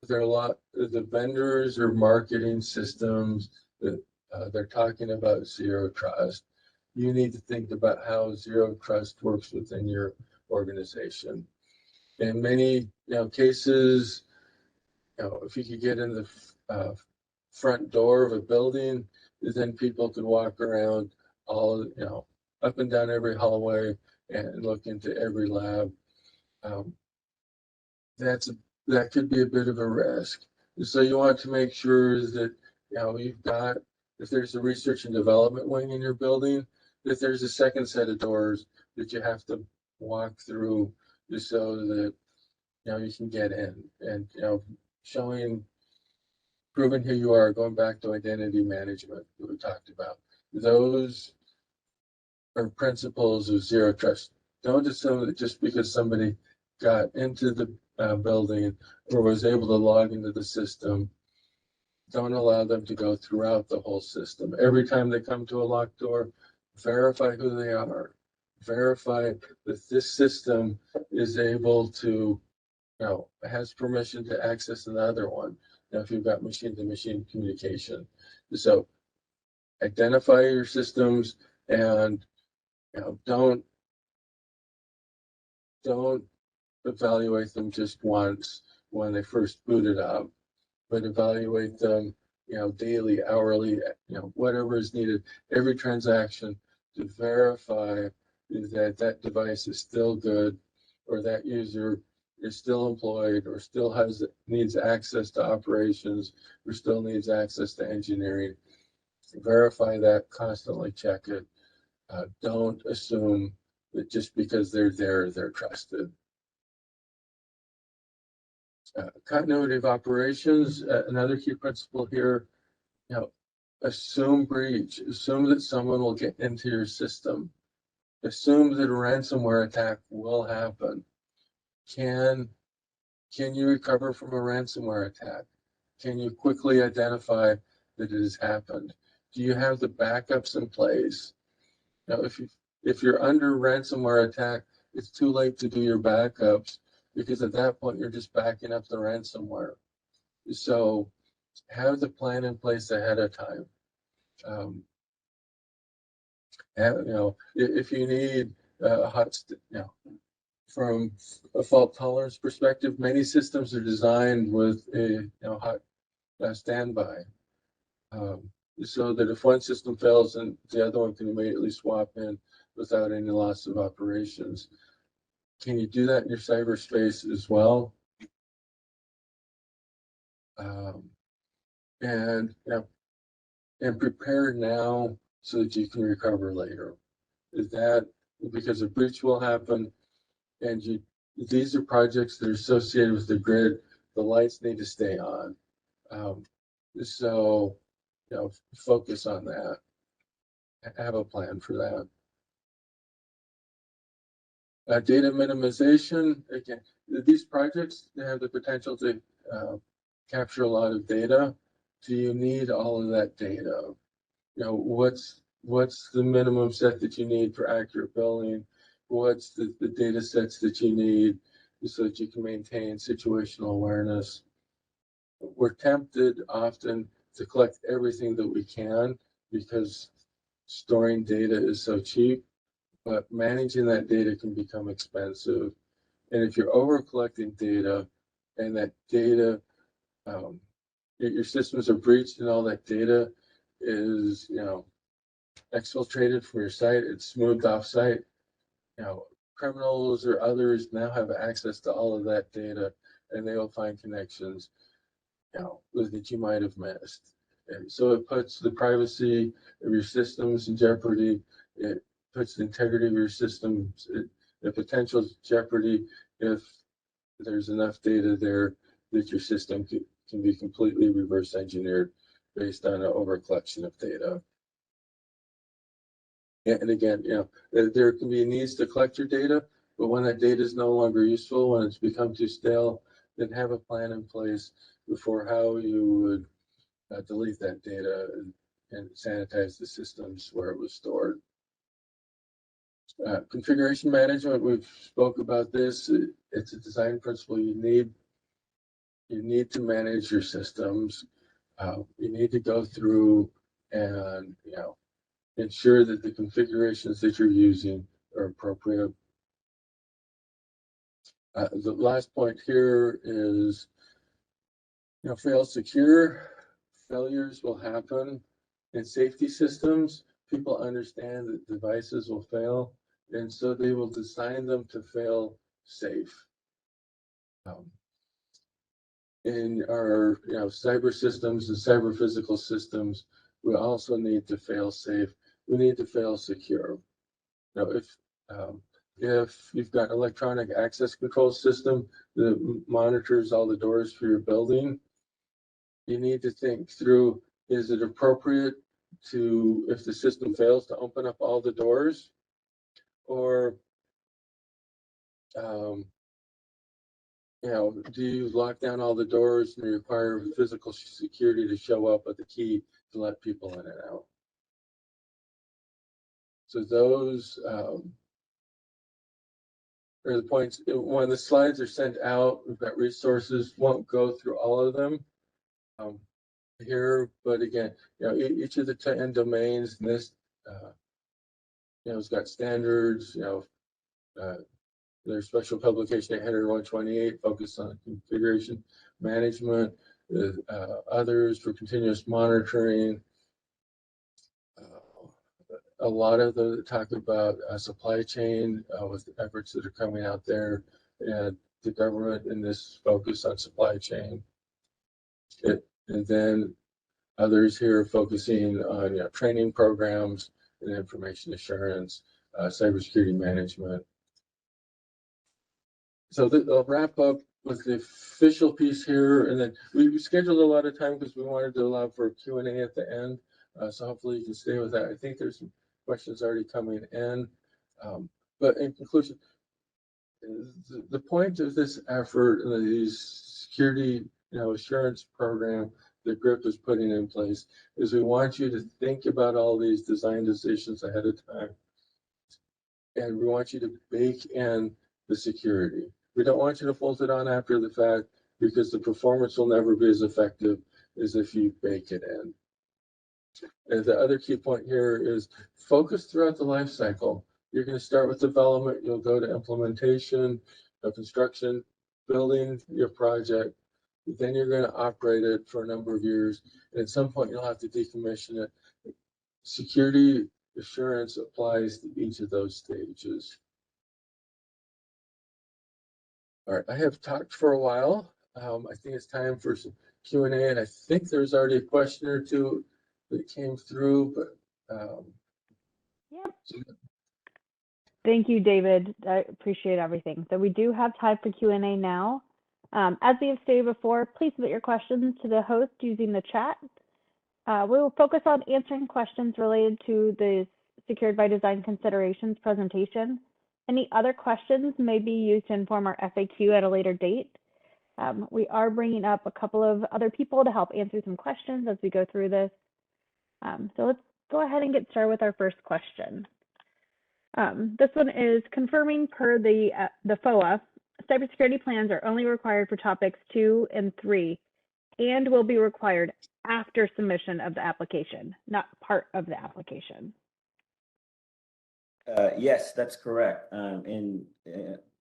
there are a lot of the vendors or marketing systems that they're talking about zero trust. You need to think about how zero trust works within your organization. In many cases, if you could get in the front door of a building, then people could walk around all, up and down every hallway and look into every lab. That could be a bit of a risk. So you want to make sure that, you've got, if there's a research and development wing in your building, that there's a second set of doors that you have to walk through just so that, you can get in and, proving who you are, going back to identity management that we talked about. Those are principles of zero trust. Don't assume that just because somebody got into the building or was able to log into the system, don't allow them to go throughout the whole system. Every time they come to a locked door, verify who they are. Verify that this system is able to has permission to access another one. If you've got machine-to-machine communication. So identify your systems and don't evaluate them just once when they first booted up, but evaluate them, daily, hourly, whatever is needed, every transaction to verify that that device is still good, or that user is still employed, or still needs access to operations, or still needs access to engineering. Verify that, constantly check it. Don't assume that just because they're there, they're trusted. Continuity of operations, another key principle here, assume breach, assume that someone will get into your system, assume that a ransomware attack will happen. Can you recover from a ransomware attack? Can you quickly identify that it has happened? Do you have the backups in place? Now, if you're under ransomware attack, it's too late to do your backups, because at that point you're just backing up the ransomware. So have the plan in place ahead of time. If you need from a fault tolerance perspective, many systems are designed with a hot standby, so that if one system fails, and the other one can immediately swap in without any loss of operations. Can you do that in your cyberspace as well? And prepare now so that you can recover later. Is that because a breach will happen, and these are projects that are associated with the grid, the lights need to stay on. So focus on that. Have a plan for that. Data minimization, again, these projects have the potential to capture a lot of data. Do you need all of that data? What's the minimum set that you need for accurate billing? What's the data sets that you need so that you can maintain situational awareness? We're tempted often to collect everything that we can because storing data is so cheap, but managing that data can become expensive. And if you're over collecting data, and that data, your systems are breached, and all that data is exfiltrated from your site, it's smoothed off site, criminals or others now have access to all of that data, and they will find connections that you might have missed. And so it puts the privacy of your systems in jeopardy. It puts the integrity of your systems in potential jeopardy if there's enough data there that your system can be completely reverse engineered based on an over collection of data. And again, there can be needs to collect your data, but when that data is no longer useful, when it's become too stale, then have a plan in place for how you would delete that data and sanitize the systems where it was stored. Configuration management, we've spoke about this. It's a design principle you need to manage your systems. You need to go through and ensure that the configurations that you're using are appropriate. The last point here is, fail secure. Failures will happen in safety systems. People understand that devices will fail, and so they will design them to fail safe. In our cyber systems and cyber physical systems, we also need to fail safe. We need to fail secure. If you've got electronic access control system that monitors all the doors for your building, you need to think through, is it appropriate to, if the system fails, to open up all the doors? Or do you lock down all the doors and require physical security to show up with a key to let people in and out? So those or the points, when the slides are sent out, we've got resources, won't go through all of them here, but again, each of the 10 domains in this, it's got standards, there's special publication 800-128 focused on configuration management, others for continuous monitoring. A lot of the talk about supply chain with the efforts that are coming out there, and the government in this focus on supply chain. And then others here focusing on training programs and information assurance, cybersecurity management. So I'll wrap up with the official piece here, and then we scheduled a lot of time because we wanted to allow for Q&A at the end. So hopefully you can stay with that. I think there's some questions already coming in. But in conclusion, the point of this effort and these security assurance program that GRIP is putting in place is we want you to think about all these design decisions ahead of time. And we want you to bake in the security. We don't want you to bolt it on after the fact, because the performance will never be as effective as if you bake it in. And the other key point here is focus throughout the life cycle. You're going to start with development, you'll go to implementation, construction, building your project. Then you're going to operate it for a number of years. And at some point, you'll have to decommission it. Security assurance applies to each of those stages. All right, I have talked for a while. I think it's time for some Q&A, and I think there's already a question or two that came through, but Yep. Thank you, David. I appreciate everything. So we do have time for Q&A now. As we have stated before, please submit your questions to the host using the chat. We will focus on answering questions related to the Secured by Design Considerations presentation. Any other questions may be used to inform our FAQ at a later date. We are bringing up a couple of other people to help answer some questions as we go through this. So let's go ahead and get started with our first question. This one is confirming per the FOA, cybersecurity plans are only required for topics 2 and 3 and will be required after submission of the application, not part of the application. Yes, that's correct.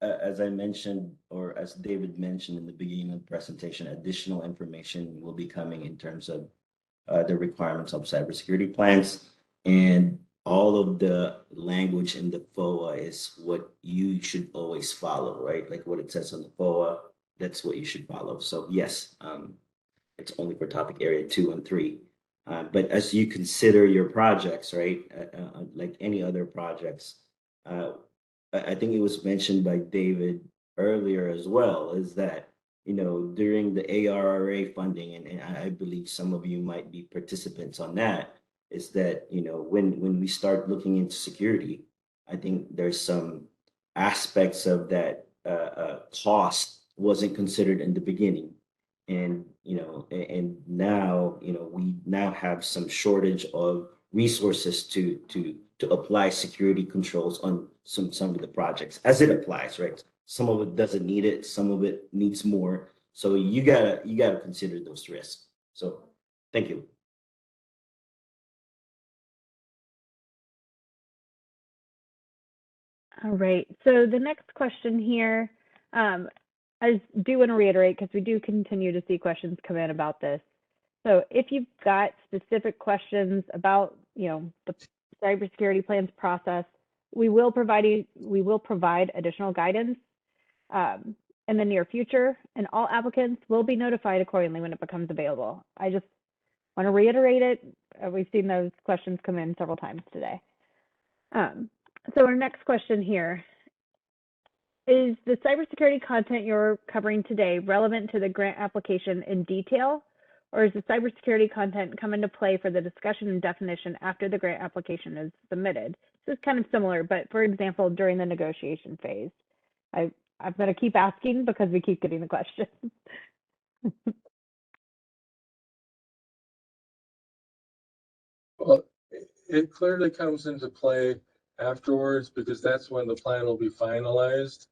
As I mentioned, or as David mentioned in the beginning of the presentation, additional information will be coming in terms of the requirements of cybersecurity plans, and all of the language in the FOA is what you should always follow, right? Like what it says on the FOA, that's what you should follow. So yes, it's only for topic area 2 and 3. But as you consider your projects, right, like any other projects, I think it was mentioned by David earlier as well, is that, during the ARRA funding, and I believe some of you might be participants on that, is that, when we start looking into security, I think there's some aspects of that cost wasn't considered in the beginning. And, and now, we now have some shortage of resources to apply security controls on some of the projects as it applies, right? Some of it doesn't need it, some of it needs more. So you gotta consider those risks. So thank you. All right, so the next question here, I do want to reiterate, because we do continue to see questions come in about this. So if you've got specific questions about, the cybersecurity plans process, we will provide additional guidance in the near future, and all applicants will be notified accordingly when it becomes available. I just want to reiterate it. We've seen those questions come in several times today. So our next question here. Is the cybersecurity content you're covering today relevant to the grant application in detail, or is the cybersecurity content come into play for the discussion and definition after the grant application is submitted? This is kind of similar, but for example, during the negotiation phase. I'm going to keep asking because we keep getting the question. Well, it clearly comes into play afterwards, because that's when the plan will be finalized.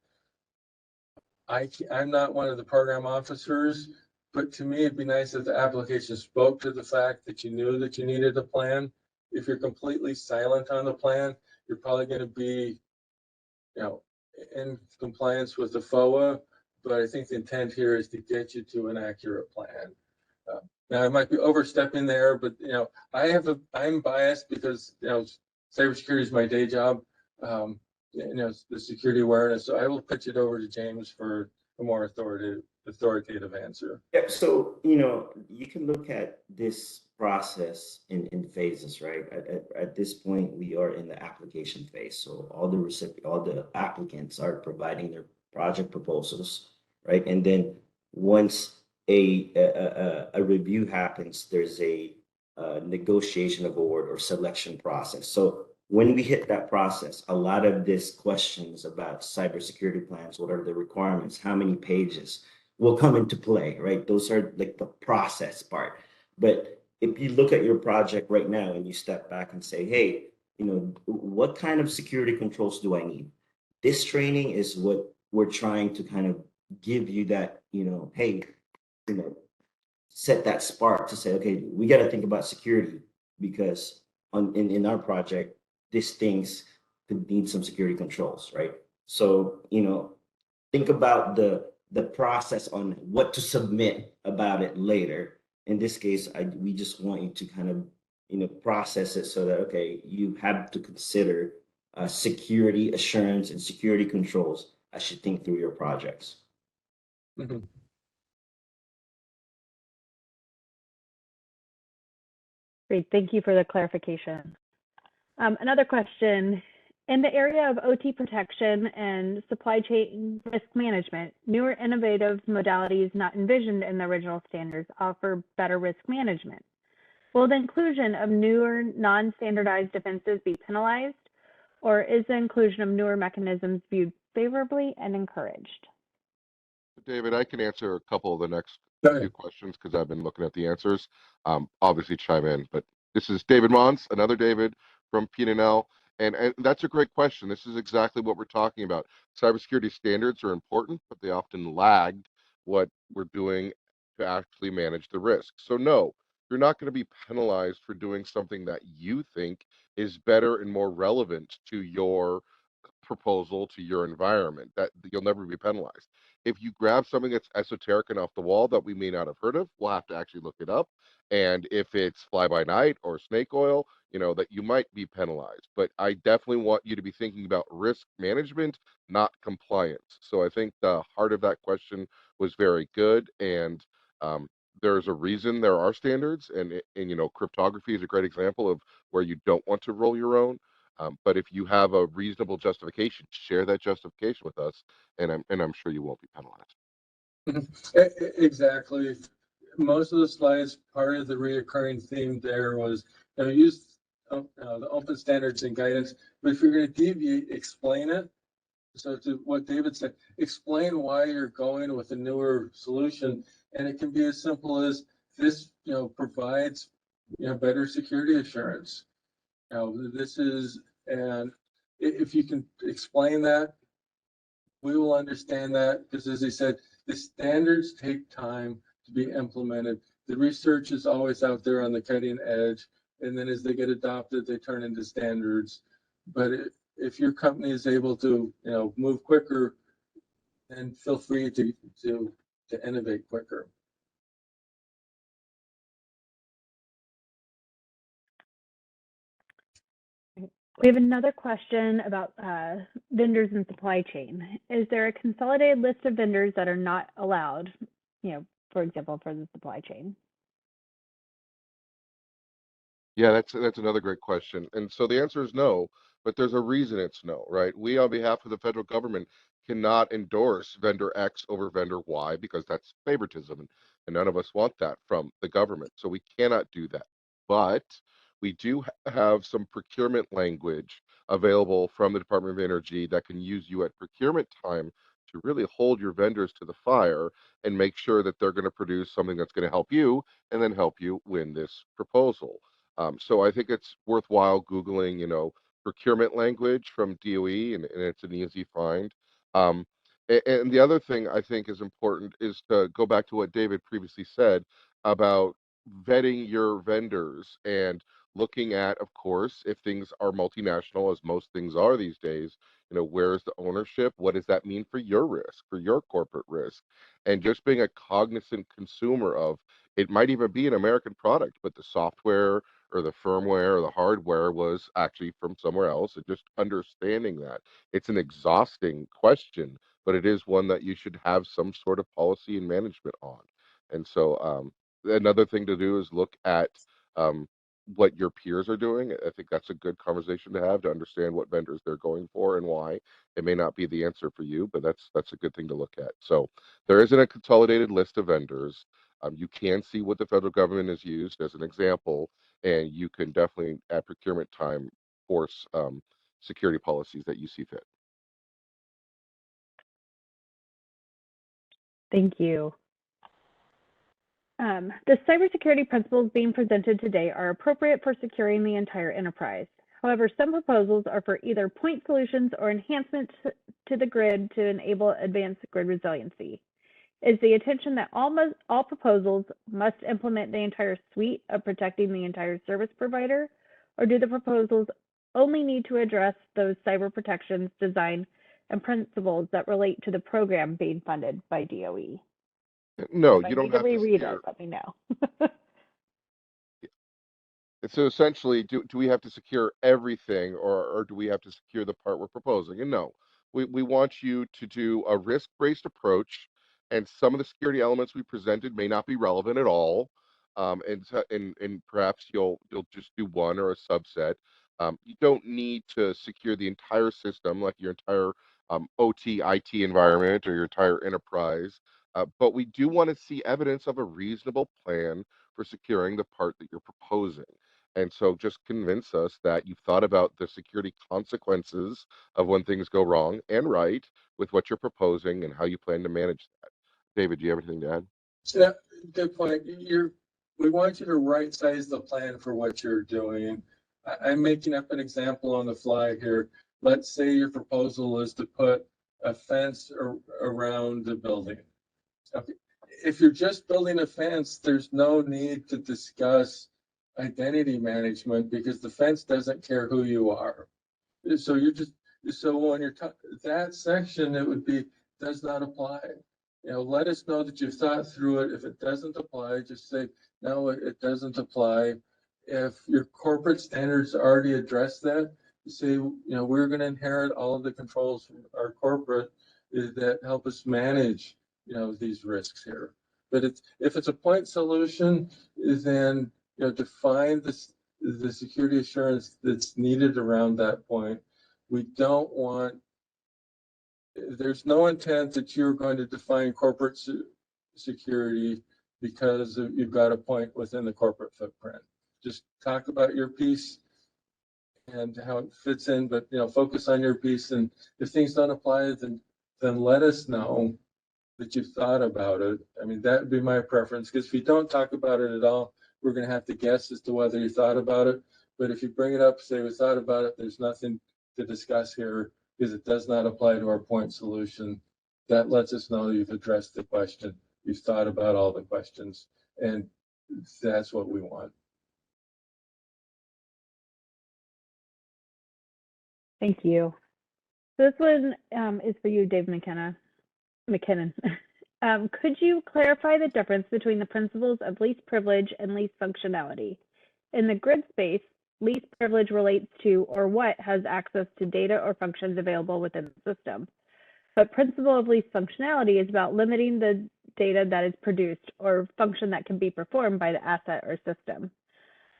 I'm not one of the program officers, but to me, it'd be nice if the application spoke to the fact that you knew that you needed a plan. If you're completely silent on the plan, you're probably going to be, you know, in compliance with the FOA. But I think the intent here is to get you to an accurate plan. Now I might be overstepping there, but I'm biased because cybersecurity is my day job. The security awareness. So I will pitch it over to James for a more authoritative answer. Yeah, so you can look at this process in phases, right? At this point, we are in the application phase. So all the applicants are providing their project proposals, right? And then once a review happens, there's a negotiation of award or selection process. So when we hit that process, a lot of these questions about cybersecurity plans, what are the requirements, how many pages, will come into play, right? Those are like the process part. But if you look at your project right now and you step back and say, hey, what kind of security controls do I need? This training is what we're trying to kind of give you that, hey, set that spark to say, okay, we got to think about security because in our project, these things could need some security controls, right? So, think about the process on what to submit about it later. In this case, we just want you to kind of process it so that, okay, you have to consider security assurance and security controls as you think through your projects. Mhm. Great, thank you for the clarification. Another question, in the area of OT protection and supply chain risk management, newer innovative modalities not envisioned in the original standards offer better risk management. Will the inclusion of newer non-standardized defenses be penalized, or is the inclusion of newer mechanisms viewed favorably and encouraged? David, I can answer a couple of the next Go ahead. few questions because I've been looking at the answers. Obviously chime in, but this is David Mons, another David from P&L. And that's a great question. This is exactly what we're talking about. Cybersecurity standards are important, but they often lag what we're doing to actually manage the risk. So no, you're not going to be penalized for doing something that you think is better and more relevant to your proposal, to your environment. That you'll never be penalized. If you grab something that's esoteric and off the wall that we may not have heard of, we'll have to actually look it up. And if it's fly by night or snake oil, that you might be penalized. But I definitely want you to be thinking about risk management, not compliance. So I think the heart of that question was very good. And there's a reason there are standards, and cryptography is a great example of where you don't want to roll your own. But if you have a reasonable justification, share that justification with us, and I'm sure you won't be penalized. Exactly. Most of the slides, part of the reoccurring theme there was use the open standards and guidance. But if you're going to deviate, explain it. So to what David said, explain why you're going with a newer solution, and it can be as simple as this. Provides better security assurance. This is, and if you can explain that, we will understand that, because as I said, the standards take time to be implemented. The research is always out there on the cutting edge, and then as they get adopted, they turn into standards. But if your company is able to, move quicker, then feel free to innovate quicker. We have another question about vendors and supply chain. Is there a consolidated list of vendors that are not allowed, for example, for the supply chain? Yeah, that's another great question. And so the answer is no, but there's a reason it's no, right? We, on behalf of the federal government, cannot endorse vendor X over vendor Y because that's favoritism, and none of us want that from the government. So we cannot do that. But we do have some procurement language available from the Department of Energy that can use you at procurement time to really hold your vendors to the fire and make sure that they're going to produce something that's going to help you and then help you win this proposal. So I think it's worthwhile Googling, procurement language from DOE, and it's an easy find. Um, And the other thing I think is important is to go back to what David previously said about vetting your vendors and looking at, of course, if things are multinational, as most things are these days, where's the ownership? What does that mean for your risk, for your corporate risk? And just being a cognizant consumer of it might even be an American product, but the software or the firmware or the hardware was actually from somewhere else. And just understanding that. It's an exhausting question, but it is one that you should have some sort of policy and management on. And so another thing to do is look at um, what your peers are doing. I think that's a good conversation to have to understand what vendors they're going for and why. It may not be the answer for you, but that's a good thing to look at. So there isn't a consolidated list of vendors. You can see what the federal government has used as an example, and you can definitely at procurement time force security policies that you see fit. Thank you. The cybersecurity principles being presented today are appropriate for securing the entire enterprise. However, some proposals are for either point solutions or enhancements to the grid to enable advanced grid resiliency. Is the intention that all proposals must implement the entire suite of protecting the entire service provider, or do the proposals only need to address those cyber protections, design, and principles that relate to the program being funded by DOE? No, If I you don't need to have to reread secure. it, let me know. So essentially, do we have to secure everything, or do we have to secure the part we're proposing? And no, we want you to do a risk-based approach, and some of the security elements we presented may not be relevant at all. And perhaps you'll just do one or a subset. You don't need to secure the entire system, like your entire OT, IT environment or your entire enterprise. But we do want to see evidence of a reasonable plan for securing the part that you're proposing. And so just convince us that you've thought about the security consequences of when things go wrong and right with what you're proposing and how you plan to manage that. David, do you have anything to add? Yeah, good point. We want you to right size the plan for what you're doing. I'm making up an example on the fly here. Let's say your proposal is to put a fence around the building. Okay. If you're just building a fence, there's no need to discuss identity management because the fence doesn't care who you are. So when you're that section, it would be does not apply. Let us know that you've thought through it. If it doesn't apply, just say no, it doesn't apply. If your corporate standards already address that, you say, we're going to inherit all of the controls from our corporate that help us manage, these risks here. But if it's a point solution, then define the security assurance that's needed around that point. We don't want, there's no intent that you're going to define corporate security because you've got a point within the corporate footprint. Just talk about your piece and how it fits in, but focus on your piece. And if things don't apply, then let us know that you've thought about it. I mean, that would be my preference, because if you don't talk about it at all, we're going to have to guess as to whether you thought about it. But if you bring it up, say we thought about it, there's nothing to discuss here because it does not apply to our point solution. That lets us know you've addressed the question. You've thought about all the questions, and that's what we want. Thank you. So this one is for you, Dave McKinnon. Could you clarify the difference between the principles of least privilege and least functionality? In the grid space, least privilege relates to or what has access to data or functions available within the system. But principle of least functionality is about limiting the data that is produced or function that can be performed by the asset or system.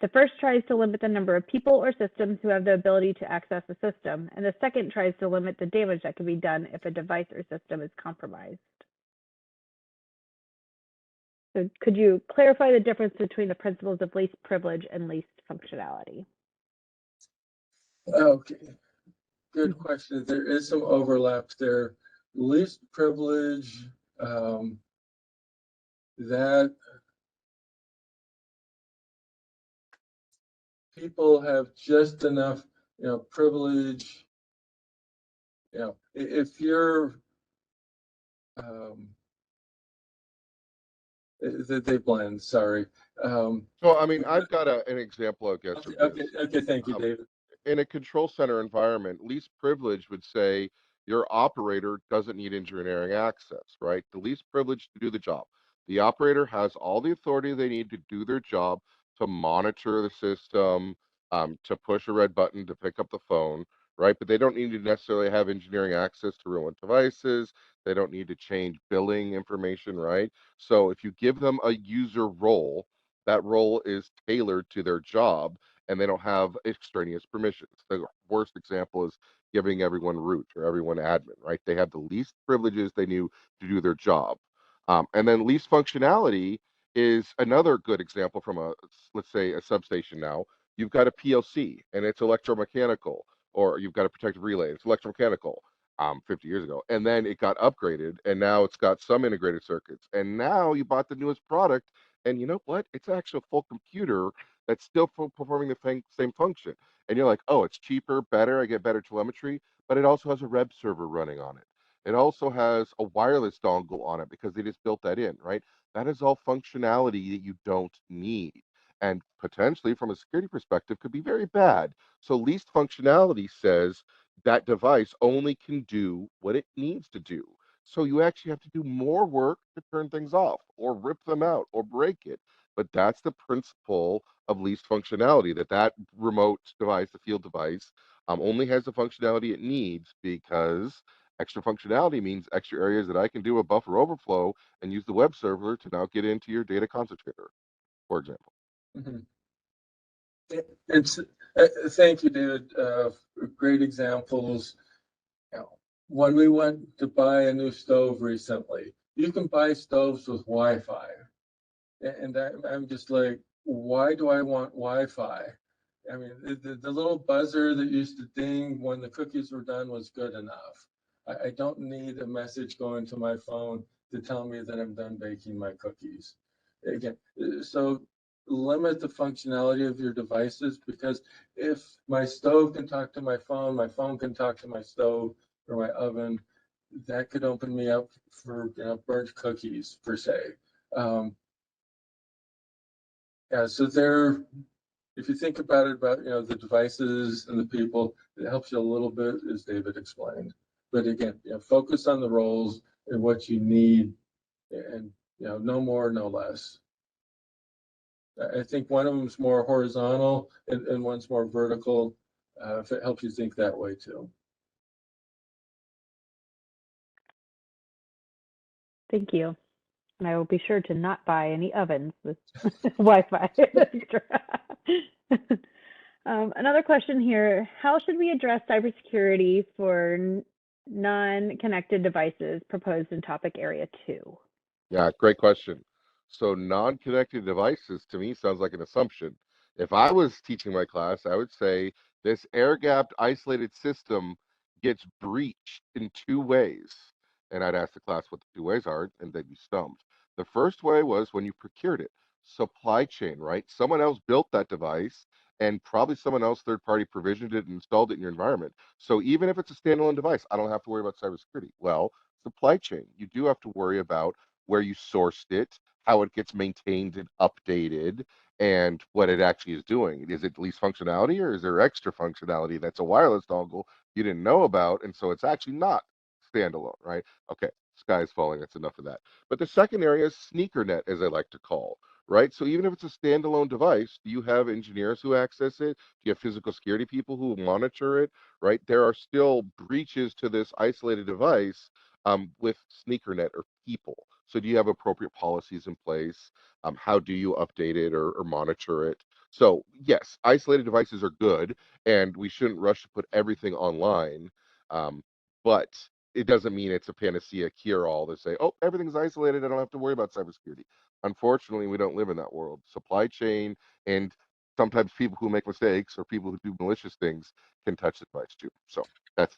The first tries to limit the number of people or systems who have the ability to access the system, and the second tries to limit the damage that can be done if a device or system is compromised. So could you clarify the difference between the principles of least privilege and least functionality? Okay, good question. There is some overlap there. Least privilege, that people have just enough, privilege. If you're they blend, sorry. So, I mean, I've got an example, I guess, of this. Okay, thank you, Um, David. in a control center environment, least privilege would say your operator doesn't need engineering access, right? The least privilege to do the job. The operator has all the authority they need to do their job, to monitor the system, to push a red button, to pick up the phone, right? But they don't need to necessarily have engineering access to remote devices. They don't need to change billing information, right? So if you give them a user role, that role is tailored to their job and they don't have extraneous permissions. The worst example is giving everyone root or everyone admin, right? They have the least privileges they knew to do their job. And then least functionality is another good example from let's say, a substation now. You've got a PLC and it's electromechanical, or you've got a protective relay, it's electromechanical. 50 years ago, and then it got upgraded, and now it's got some integrated circuits, and now you bought the newest product, and you know what? It's actually a full computer that's still performing the same function. And you're like, oh, it's cheaper, better, I get better telemetry, but it also has a web server running on it. It also has a wireless dongle on it because they just built that in, right? That is all functionality that you don't need. And potentially, from a security perspective, could be very bad. So, least functionality says that device only can do what it needs to do. So, you actually have to do more work to turn things off or rip them out or break it. But that's the principle of least functionality, that remote device, the field device, only has the functionality it needs, because extra functionality means extra areas that I can do a buffer overflow and use the web server to now get into your data concentrator, for example. Mhm. It's thank you, David. Great examples. You know, when we went to buy a new stove recently, you can buy stoves with Wi-Fi, and I'm just like, why do I want Wi-Fi? I mean, the little buzzer that used to ding when the cookies were done was good enough. I don't need a message going to my phone to tell me that I'm done baking my cookies. Again, so limit the functionality of your devices, because if my stove can talk to my phone can talk to my stove or my oven, that could open me up for, burnt cookies per se. Yeah, so if you think about it, about, the devices and the people, it helps you a little bit, as David explained. But again, focus on the roles and what you need, and no more, no less. I think one of them is more horizontal and one's more vertical. If it helps you think that way too. Thank you. And I will be sure to not buy any ovens with Wi-Fi. Another question here: how should we address cybersecurity for non-connected devices proposed in topic area 2? Yeah, great question. So non-connected devices to me sounds like an assumption. If I was teaching my class, I would say this air-gapped isolated system gets breached in two ways. And I'd ask the class what the two ways are, and they'd be stumped. The first way was when you procured it. Supply chain, right? Someone else built that device, and probably someone else third-party provisioned it and installed it in your environment. So even if it's a standalone device, I don't have to worry about cybersecurity. Well, supply chain, you do have to worry about where you sourced it, how it gets maintained and updated, and what it actually is doing. Is it least functionality, or is there extra functionality that's a wireless dongle you didn't know about, and so it's actually not standalone, right? Okay, sky's falling. That's enough of that. But the second area is sneaker net, as I like to call, right? So even if it's a standalone device, do you have engineers who access it? Do you have physical security people who monitor it, right? There are still breaches to this isolated device with sneaker net or people. So do you have appropriate policies in place? How do you update it or monitor it? So yes, isolated devices are good, and we shouldn't rush to put everything online. But it doesn't mean it's a panacea cure-all to say, oh, everything's isolated, I don't have to worry about cybersecurity. Unfortunately, we don't live in that world. Supply chain and sometimes people who make mistakes or people who do malicious things can touch the device too. So that's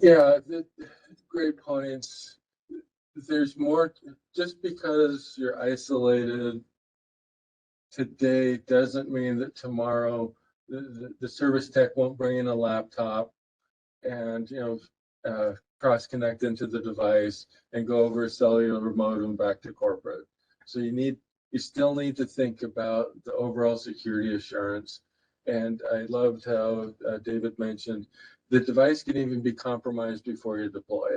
Yeah, great points. There's more. Just because you're isolated today doesn't mean that tomorrow the service tech won't bring in a laptop and cross connect into the device and go over a cellular modem back to corporate. So you still need to think about the overall security assurance. And I loved how David mentioned the device can even be compromised before you deploy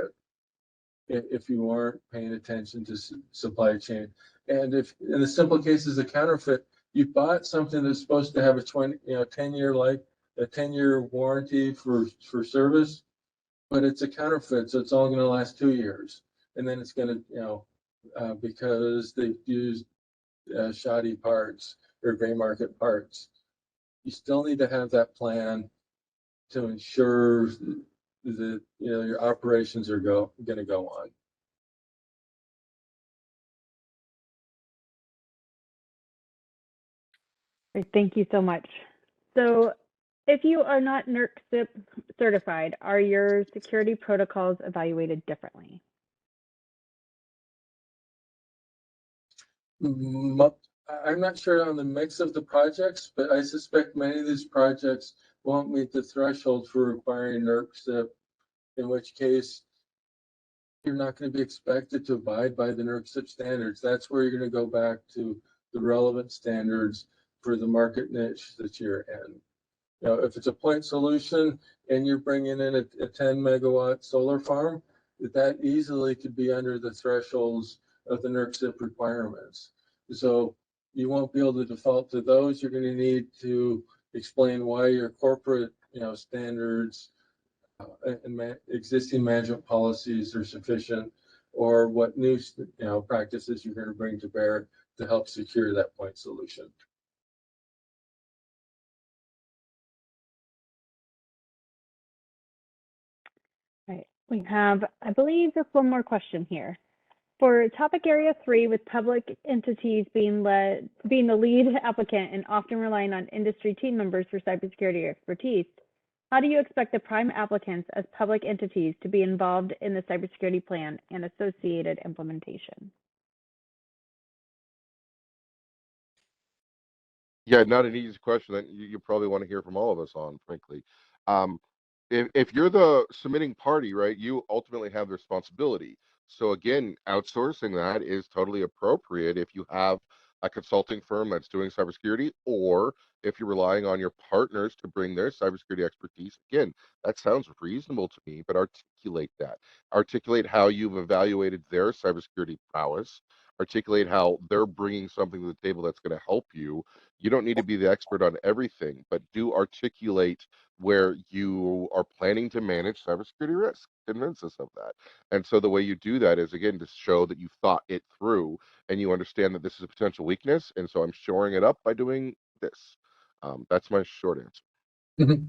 it if you aren't paying attention to supply chain. And if in the simple cases of counterfeit, you bought something that's supposed to have a 10-year life, a 10-year warranty for service, but it's a counterfeit, so it's all going to last 2 years, and then it's going to because they've used shoddy parts or gray market parts. You still need to have that plan to ensure that your operations are going to go on. Great, thank you so much. So if you are not NERC CIP certified, are your security protocols evaluated differently? I'm not sure on the mix of the projects, but I suspect many of these projects won't meet the threshold for requiring NERC CIP, in which case you're not going to be expected to abide by the NERC CIP standards. That's where you're going to go back to the relevant standards for the market niche that you're in. If it's a point solution and you're bringing in a 10 megawatt solar farm, that easily could be under the thresholds of the NERC CIP requirements. So you won't be able to default to those. You're going to need to explain why your corporate standards and existing management policies are sufficient, or what new practices you're going to bring to bear to help secure that point solution. Right. We have, I believe, just one more question here. For topic area 3, with public entities being the lead applicant and often relying on industry team members for cybersecurity expertise, how do you expect the prime applicants as public entities to be involved in the cybersecurity plan and associated implementation? Yeah, not an easy question that you probably want to hear from all of us on, frankly. If you're the submitting party, right, you ultimately have the responsibility. So again, outsourcing that is totally appropriate if you have a consulting firm that's doing cybersecurity, or if you're relying on your partners to bring their cybersecurity expertise. Again, that sounds reasonable to me, but articulate that. Articulate how you've evaluated their cybersecurity prowess. Articulate how they're bringing something to the table that's going to help you. You don't need to be the expert on everything, but do articulate where you are planning to manage cybersecurity risk. Convince us of that. And so the way you do that is, again, to show that you've thought it through and you understand that this is a potential weakness. And so I'm shoring it up by doing this. That's my short answer.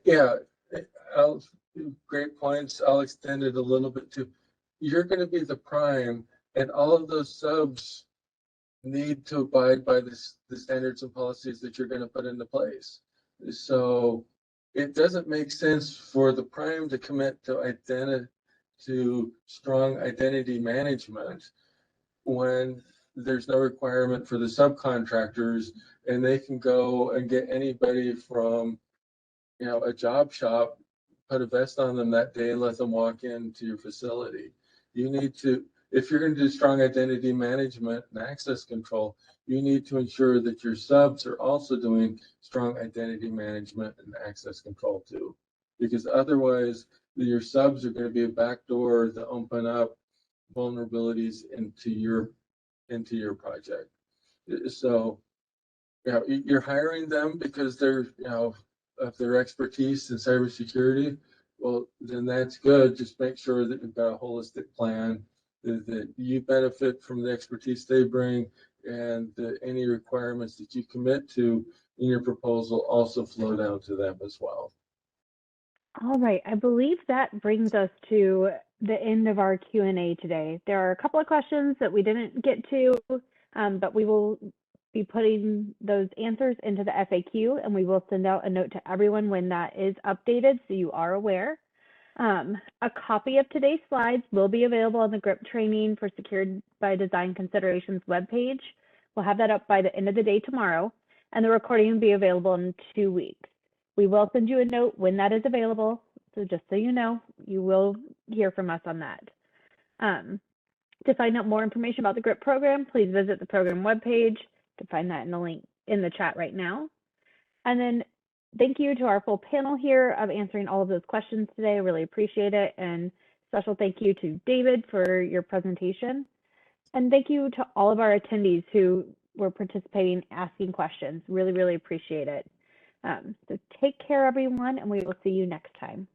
Yeah, great points. I'll extend it a little bit too. You're going to be the prime, and all of those subs need to abide by the standards and policies that you're going to put into place. So it doesn't make sense for the prime to commit to strong identity management when there's no requirement for the subcontractors, and they can go and get anybody from a job shop, put a vest on them that day and let them walk into your facility. You need to, if you're going to do strong identity management and access control, you need to ensure that your subs are also doing strong identity management and access control too. Because otherwise, your subs are going to be a backdoor to open up vulnerabilities into your project. So, you're hiring them because they're, of their expertise in cybersecurity. Well, then that's good. Just make sure that you've got a holistic plan, that you benefit from the expertise they bring, and that any requirements that you commit to in your proposal also flow down to them as well. All right, I believe that brings us to the end of our Q&A today. There are a couple of questions that we didn't get to, but we will be putting those answers into the FAQ, and we will send out a note to everyone when that is updated so you are aware. A copy of today's slides will be available on the GRIP Training for Secured by Design Considerations webpage. We'll have that up by the end of the day tomorrow, and the recording will be available in 2 weeks. We will send you a note when that is available, So just so you know, you will hear from us on that. To find out more information about the GRIP program, please visit the program webpage. You can find that in the link in the chat right now. And then thank you to our full panel here of answering all of those questions today. I really appreciate it. And special thank you to David for your presentation. And thank you to all of our attendees who were participating, asking questions. Really, really appreciate it. So take care, everyone, and we will see you next time.